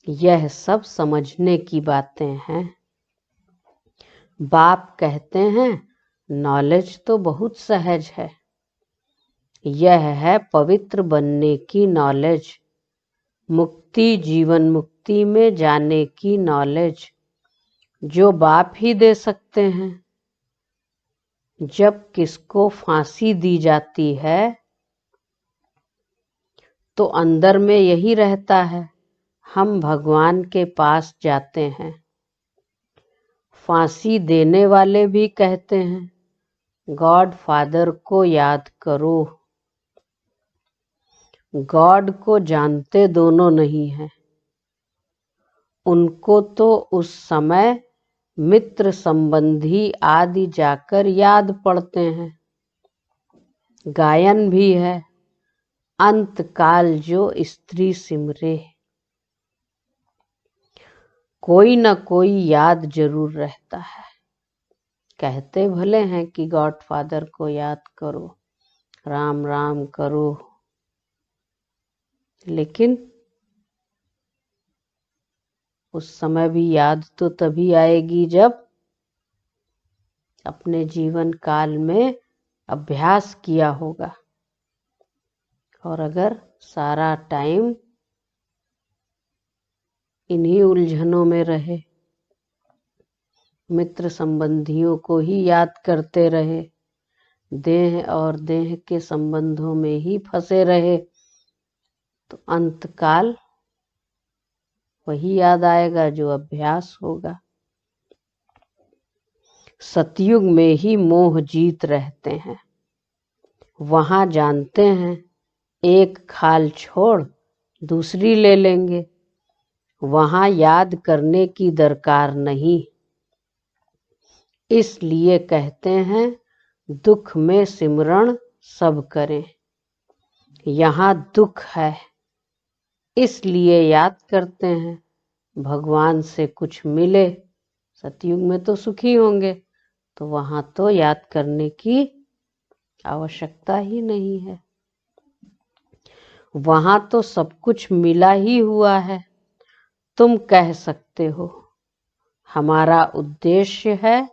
यह सब समझने की बातें हैं। बाप कहते हैं नॉलेज तो बहुत सहज है। यह है पवित्र बनने की नॉलेज, मुक्ति जीवन मुक्ति में जाने की नॉलेज, जो बाप ही दे सकते हैं। जब किसको फांसी दी जाती है तो अंदर में यही रहता है, हम भगवान के पास जाते हैं। फांसी देने वाले भी कहते हैं गॉड फादर को याद करो। गॉड को जानते दोनों नहीं हैं। उनको तो उस समय मित्र संबंधी आदि जाकर याद पड़ते हैं। गायन भी है, अंत काल जो स्त्री सिमरे। कोई न कोई याद जरूर रहता है। कहते भले हैं कि गॉड फादर को याद करो, राम राम करो, लेकिन उस समय भी याद तो तभी आएगी जब अपने जीवन काल में अभ्यास किया होगा। और अगर सारा टाइम इन्हीं उलझनों में रहे, मित्र संबंधियों को ही याद करते रहे, देह और देह के संबंधों में ही फंसे रहे, तो अंतकाल वही याद आएगा जो अभ्यास होगा। सतयुग में ही मोह जीत रहते हैं। वहां जानते हैं एक खाल छोड़ दूसरी ले लेंगे। वहां याद करने की दरकार नहीं। इसलिए कहते हैं दुख में सिमरण सब करें। यहाँ दुख है, इसलिए याद करते हैं भगवान से कुछ मिले। सतयुग में तो सुखी होंगे, तो वहां तो याद करने की आवश्यकता ही नहीं है। वहां तो सब कुछ मिला ही हुआ है। तुम कह सकते हो हमारा उद्देश्य है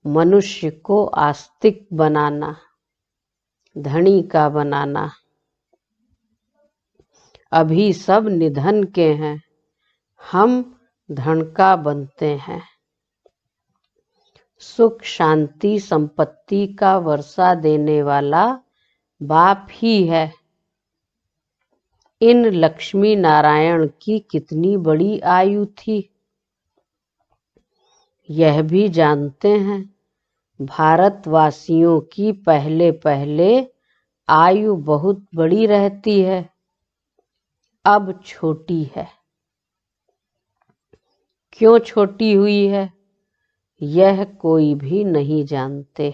मनुष्य को आस्तिक बनाना, धनी का बनाना। अभी सब निधन के हैं, हम धन का बनते हैं। सुख शांति संपत्ति का वर्षा देने वाला बाप ही है। इन लक्ष्मी नारायण की कितनी बड़ी आयु थी, यह भी जानते हैं। भारतवासियों की पहले पहले आयु बहुत बड़ी रहती है, अब छोटी है। क्यों छोटी हुई है, यह कोई भी नहीं जानते।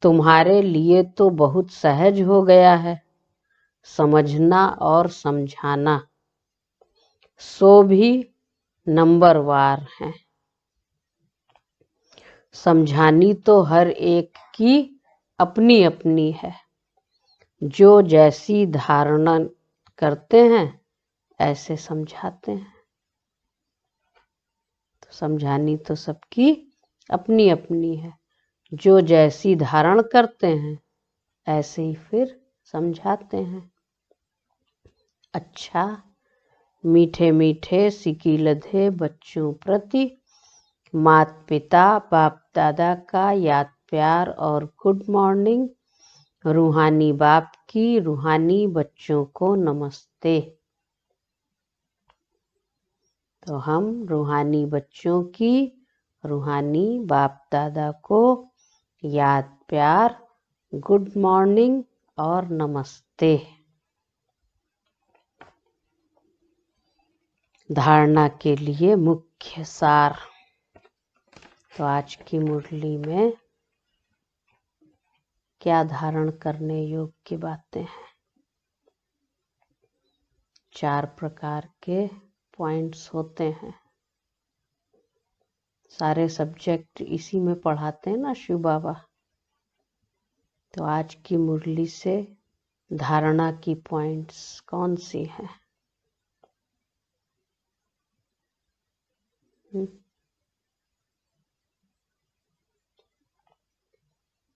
तुम्हारे लिए तो बहुत सहज हो गया है समझना और समझाना, सो भी नंबरवार हैं। समझानी तो हर एक की अपनी अपनी है, जो जैसी धारणा करते हैं ऐसे समझाते हैं। तो समझानी तो सबकी अपनी अपनी है, जो जैसी धारण करते हैं ऐसे ही फिर समझाते हैं। अच्छा, मीठे मीठे सिकीलधे बच्चों प्रति माता पिता बाप दादा का याद प्यार और गुड मॉर्निंग। रूहानी बाप की रूहानी बच्चों को नमस्ते। तो हम रूहानी बच्चों की रूहानी बाप दादा को याद प्यार, गुड मॉर्निंग और नमस्ते। धारणा के लिए मुख्य सार। तो आज की मुरली में क्या धारण करने योग्य बातें हैं। 4 प्रकार के पॉइंट्स होते हैं। सारे सब्जेक्ट इसी में पढ़ाते हैं ना शिव बाबा। तो आज की मुरली से धारणा की पॉइंट्स कौन सी हैं?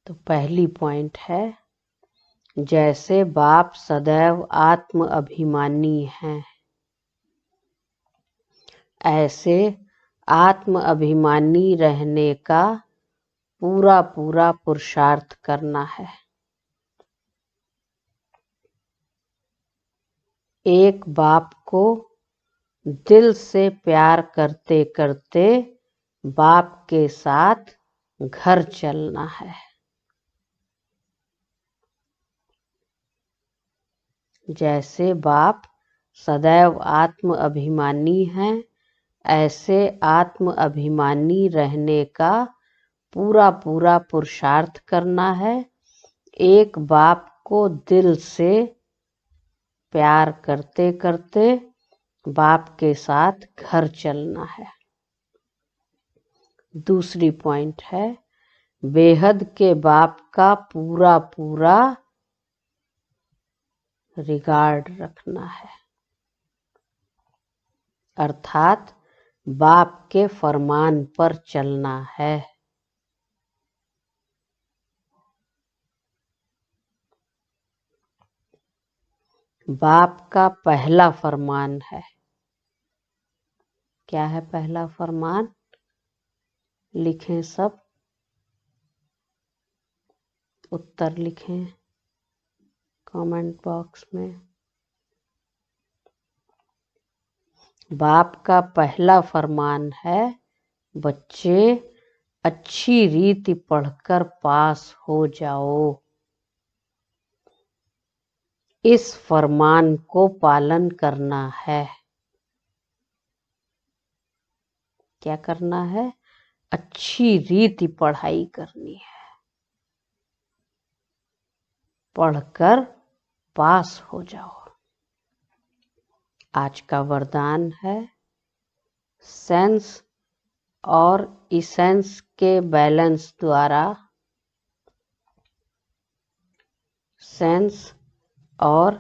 तो पहली पॉइंट है, जैसे बाप सदैव आत्म अभिमानी हैं, ऐसे आत्म अभिमानी रहने का पूरा पूरा पुरुषार्थ करना है। एक बाप को दिल से प्यार करते करते बाप के साथ घर चलना है। जैसे बाप सदैव आत्म अभिमानी हैं, ऐसे आत्म अभिमानी रहने का पूरा पूरा पुरुषार्थ करना है। एक बाप को दिल से प्यार करते करते बाप के साथ घर चलना है। दूसरी पॉइंट है, बेहद के बाप का पूरा पूरा रिगार्ड रखना है, अर्थात बाप के फरमान पर चलना है। बाप का पहला फरमान है। क्या है पहला फरमान? लिखें सब, उत्तर लिखें कमेंट बॉक्स में। बाप का पहला फरमान है, बच्चे अच्छी रीति पढ़कर पास हो जाओ। इस फरमान को पालन करना है। क्या करना है? अच्छी रीति पढ़ाई करनी है, पढ़कर पास हो जाओ। आज का वरदान है, सेंस और इसेंस के बैलेंस द्वारा, सेंस और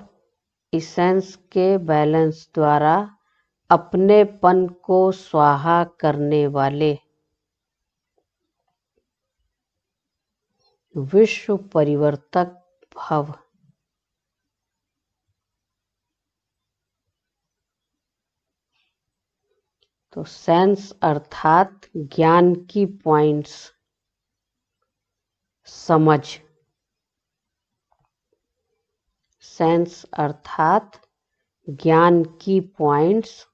इसेंस के बैलेंस द्वारा अपनेपन को स्वाहा करने वाले विश्व परिवर्तक भव। तो सेंस अर्थात ज्ञान की पॉइंट्स, समझ। सेंस अर्थात ज्ञान की पॉइंट्स,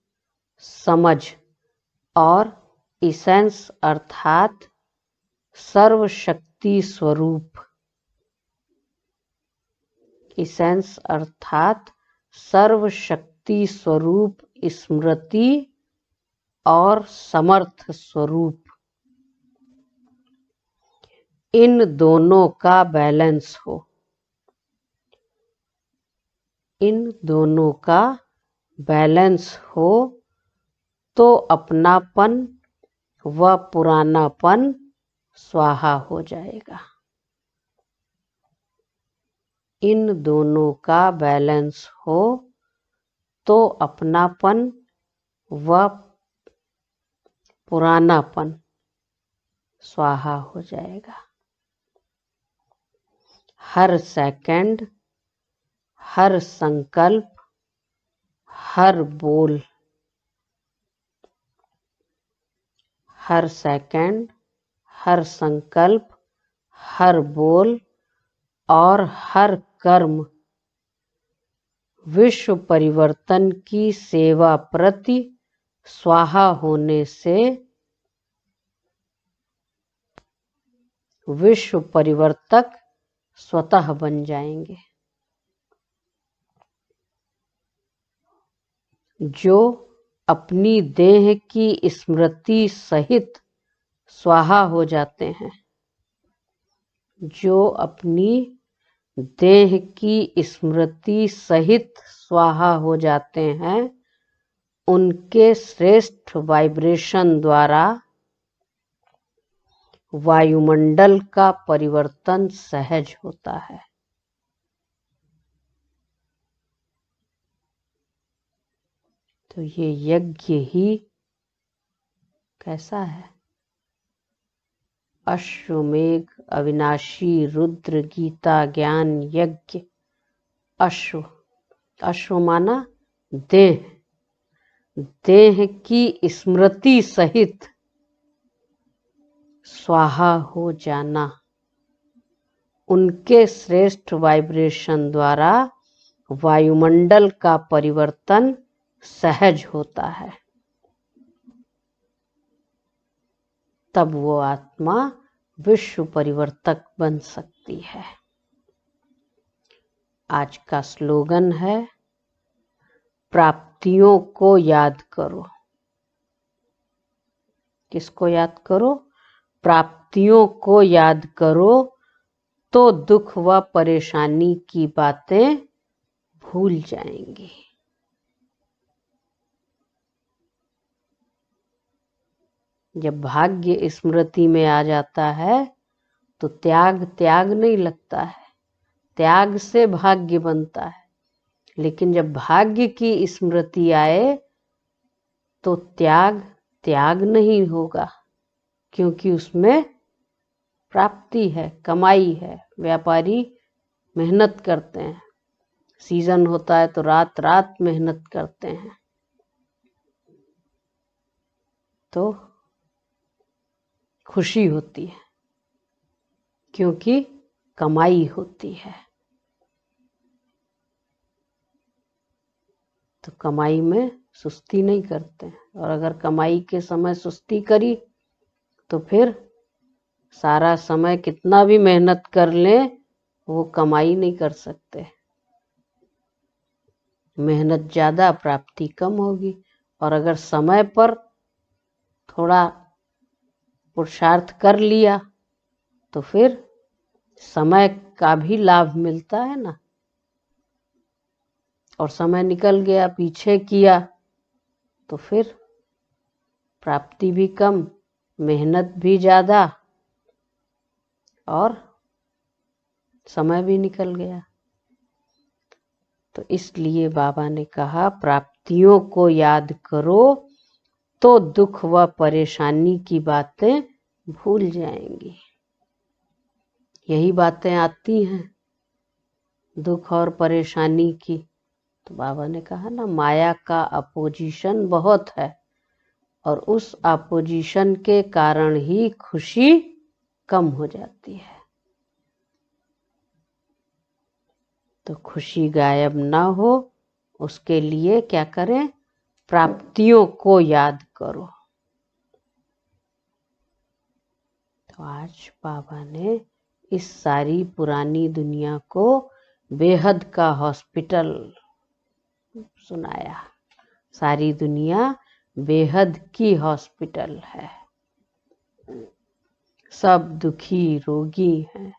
समझ। और इसेंस अर्थात सर्वशक्ति स्वरूप। इसेंस अर्थात सर्वशक्ति स्वरूप, स्मृति और समर्थ स्वरूप। इन दोनों का बैलेंस हो। इन दोनों का बैलेंस हो तो अपनापन व पुरानापन स्वाहा हो जाएगा। इन दोनों का बैलेंस हो तो अपनापन व पुरानापन स्वाहा हो जाएगा। हर सेकंड, हर संकल्प, हर बोल, हर सेकंड, हर संकल्प, हर बोल और हर कर्म विश्व परिवर्तन की सेवा प्रति स्वाहा होने से विश्व परिवर्तक स्वतः बन जाएंगे। जो अपनी देह की स्मृति सहित स्वाहा हो जाते हैं, जो अपनी देह की स्मृति सहित स्वाहा हो जाते हैं, उनके श्रेष्ठ वाइब्रेशन द्वारा वायुमंडल का परिवर्तन सहज होता है। तो ये यज्ञ ही कैसा है? अश्वमेघ अविनाशी रुद्र गीता ज्ञान यज्ञ। अश्व, अश्व माना देह, देह की स्मृति सहित स्वाहा हो जाना। उनके श्रेष्ठ वाइब्रेशन द्वारा वायुमंडल का परिवर्तन सहज होता है। तब वो आत्मा विश्व परिवर्तक बन सकती है। आज का स्लोगन है, प्राप्तियों को याद करो। किसको याद करो? प्राप्तियों को याद करो तो दुख व परेशानी की बातें भूल जाएंगी। जब भाग्य स्मृति में आ जाता है तो त्याग त्याग नहीं लगता है, त्याग से भाग्य बनता है। लेकिन जब भाग्य की स्मृति आए तो त्याग त्याग नहीं होगा, क्योंकि उसमें प्राप्ति है, कमाई है। व्यापारी मेहनत करते हैं, सीजन होता है तो रात रात मेहनत करते हैं, तो खुशी होती है क्योंकि कमाई होती है। तो कमाई में सुस्ती नहीं करते हैं, और अगर कमाई के समय सुस्ती करी तो फिर सारा समय कितना भी मेहनत कर लें वो कमाई नहीं कर सकते। मेहनत ज़्यादा, प्राप्ति कम होगी। और अगर समय पर थोड़ा पुरुषार्थ कर लिया तो फिर समय का भी लाभ मिलता है ना। और समय निकल गया, पीछे किया, तो फिर प्राप्ति भी कम, मेहनत भी ज़्यादा और समय भी निकल गया। तो इसलिए बाबा ने कहा, प्राप्तियों को याद करो तो दुख व परेशानी की बातें भूल जाएंगी। यही बातें आती हैं दुख और परेशानी की। तो बाबा ने कहा ना, माया का अपोजिशन बहुत है और उस अपोजिशन के कारण ही खुशी कम हो जाती है। तो खुशी गायब ना हो उसके लिए क्या करें? प्राप्तियों को याद करो। तो आज बाबा ने इस सारी पुरानी दुनिया को बेहद का हॉस्पिटल सुनाया। सारी दुनिया बेहद की हॉस्पिटल है। सब दुखी रोगी हैं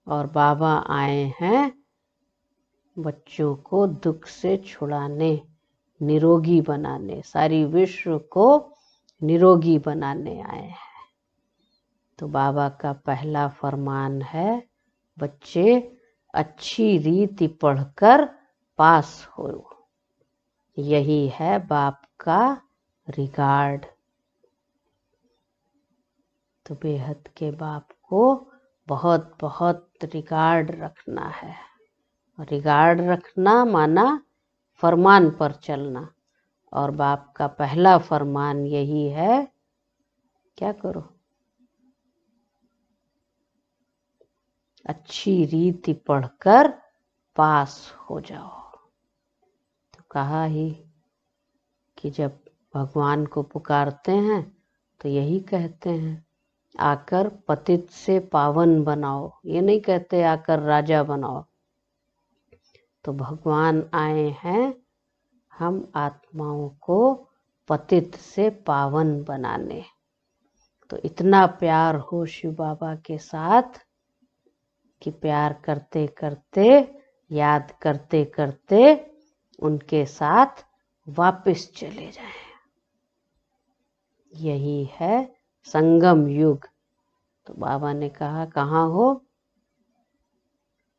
और बाबा आए हैं बच्चों को दुख से छुड़ाने, निरोगी बनाने, सारी विश्व को निरोगी बनाने आए हैं। तो बाबा का पहला फरमान है, बच्चे अच्छी रीति पढ़कर पास हो। यही है बाप का रिगार्ड। तो बेहद के बाप को बहुत बहुत रिगार्ड रखना है। रिगार्ड रखना माना फरमान पर चलना। और बाप का पहला फरमान यही है, क्या करो? अच्छी रीति पढ़कर पास हो जाओ। तो कहा ही कि जब भगवान को पुकारते हैं तो यही कहते हैं, आकर पतित से पावन बनाओ। ये नहीं कहते आकर राजा बनाओ। तो भगवान आए हैं हम आत्माओं को पतित से पावन बनाने। तो इतना प्यार हो शिव बाबा के साथ कि प्यार करते करते, याद करते करते उनके साथ वापस चले जाएं। यही है संगम युग। तो बाबा ने कहा, कहाँ हो?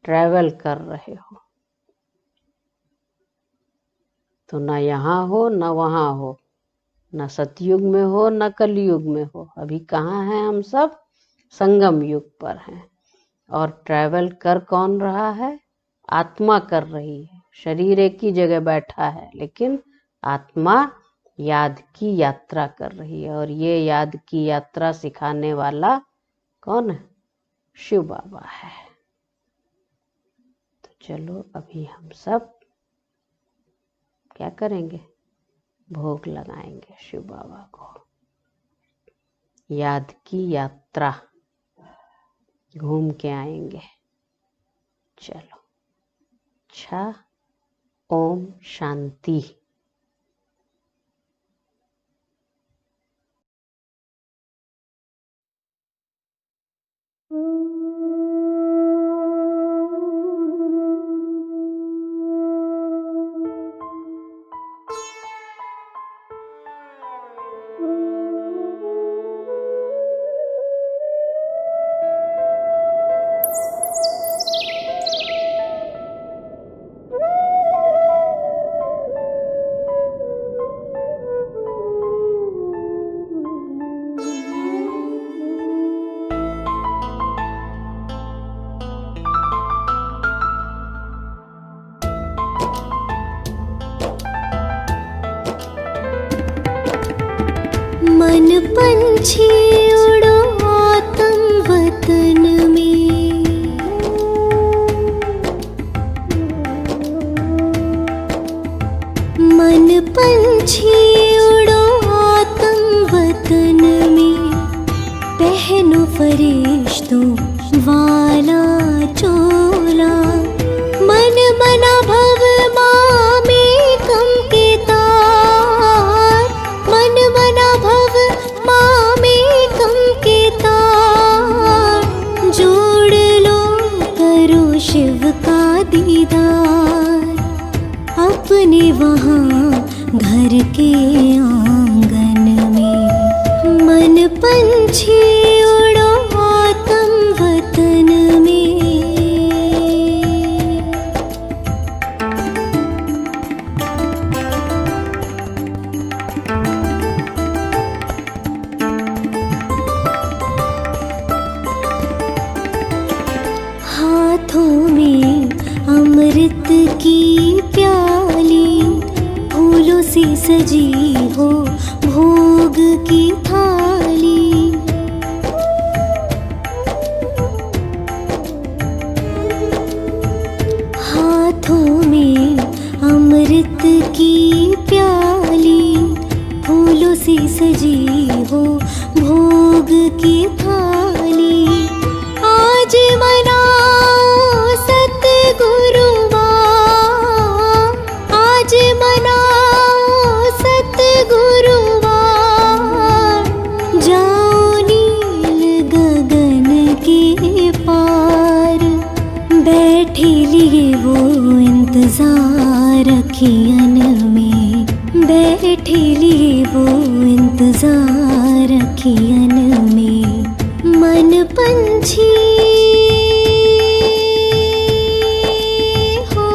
ट्रैवल कर रहे हो। तो न यहाँ हो न वहाँ हो, न सतयुग में हो न कलयुग में हो। अभी कहाँ हैं हम सब? संगम युग पर हैं। और ट्रैवल कर कौन रहा है? आत्मा कर रही है। शरीर एक ही जगह बैठा है, लेकिन आत्मा याद की यात्रा कर रही है। और ये याद की यात्रा सिखाने वाला कौन है? शिव बाबा है। तो चलो अभी हम सब क्या करेंगे? भोग लगाएंगे शिव बाबा को। याद की यात्रा घूम के आएंगे। चलो। अच्छा, ओम शांति। मन पंछी उड़ो आत्म वतन में, मन पंछी उड़ो आत्म वतन में, पहनो फरिश्तों वाला चोला, मन मना भव मामे कम के तार, मन मना भव मामे कम के तार, जोड़ लो करो शिव का दीदार, अपने वहाँ घर के आंगन में, मन पंछी उड़ो आत्म वतन में। अमृत की प्याली, फूलों से सजी हो भोग की थाली। हाथों में अमृत की प्याली, फूलों से सजी हो भोग की थाली। आज मनाओ सतगुरुवार, आज मनाओ सतगुरुवार। जाओ नील गगन के पार, बैठे लिए वो इंतजार अखियन में, बैठे लिए वो इंतजार अखियन में। मन पंछी हो,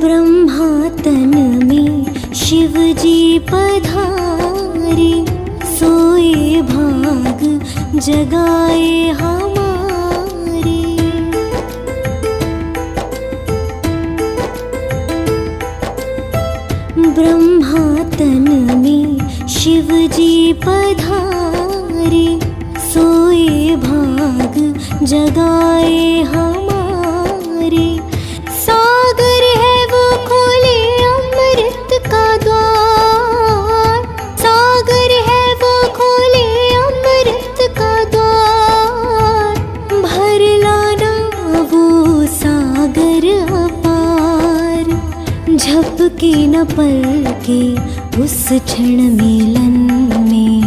ब्रह्मा तन में शिव जी पधारे, सोए भाग जगाए हमारे। ब्रह्मा तन में शिव जी पधारे, सोए भाग जगाए हमारे। सागर है वो खोले अमृत का द्वार, सागर है वो खोले अमृत का द्वार। भर लाना वो सागर अपार, झपके न पलके उस क्षण मिलन में,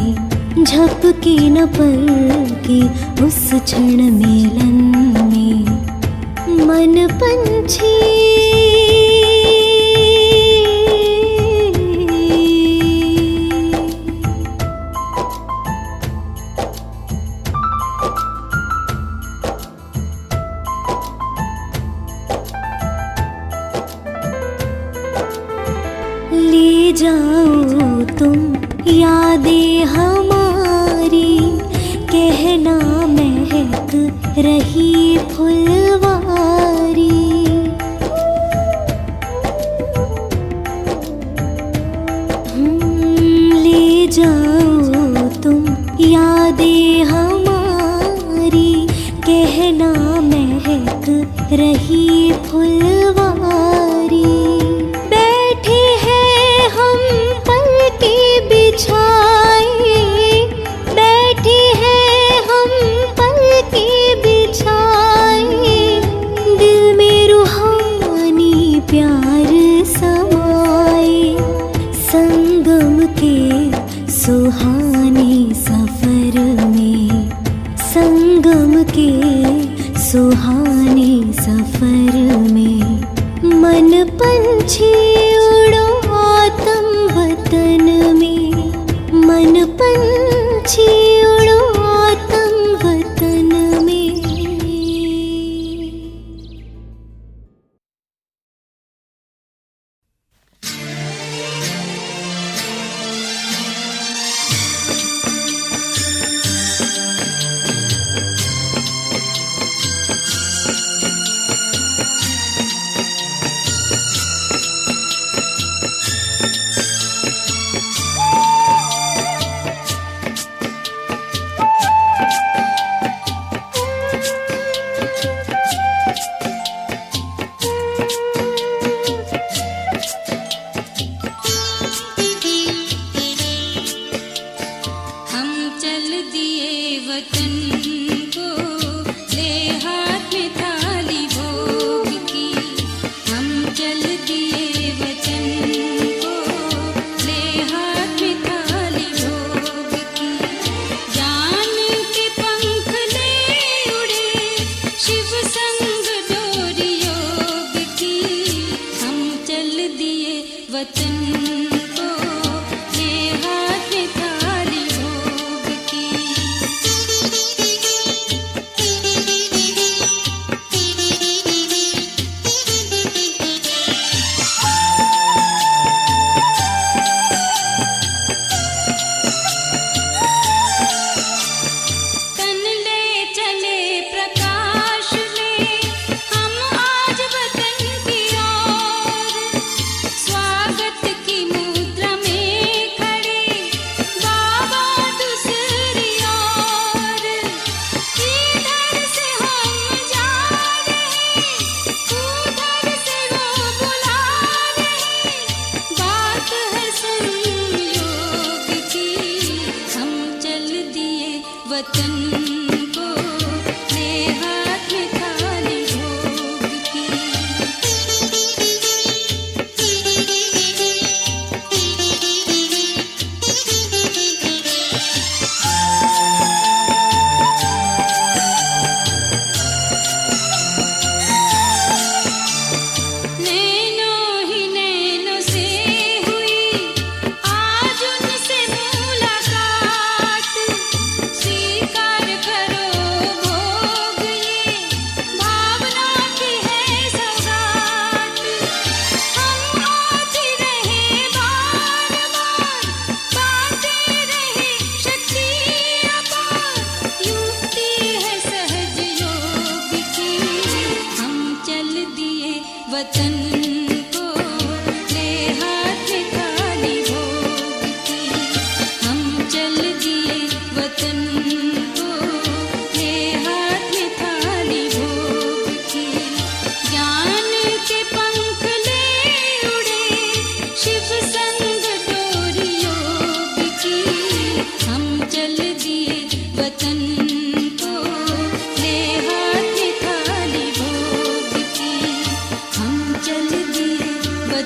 झपके न पलके उस क्षण मिलन में। मन पंछी ले जाओ तुम यादें हमारी, कहना महक रही फुलवारी। ले जाओ तुम यादें हमारी, कहना महक रही फुलवारी। बैठे हैं हम पलके बिछाए, बैठे हैं हम पलके बिछाए। दिल में रूहानी प्यार समाए, संगम के सुहाने सफर में, संगम के सुहाने सफर में। मन पंछी उड़ो आत्म वतन में, मन पंछी उड़ो आत्म वतन में।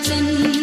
वचन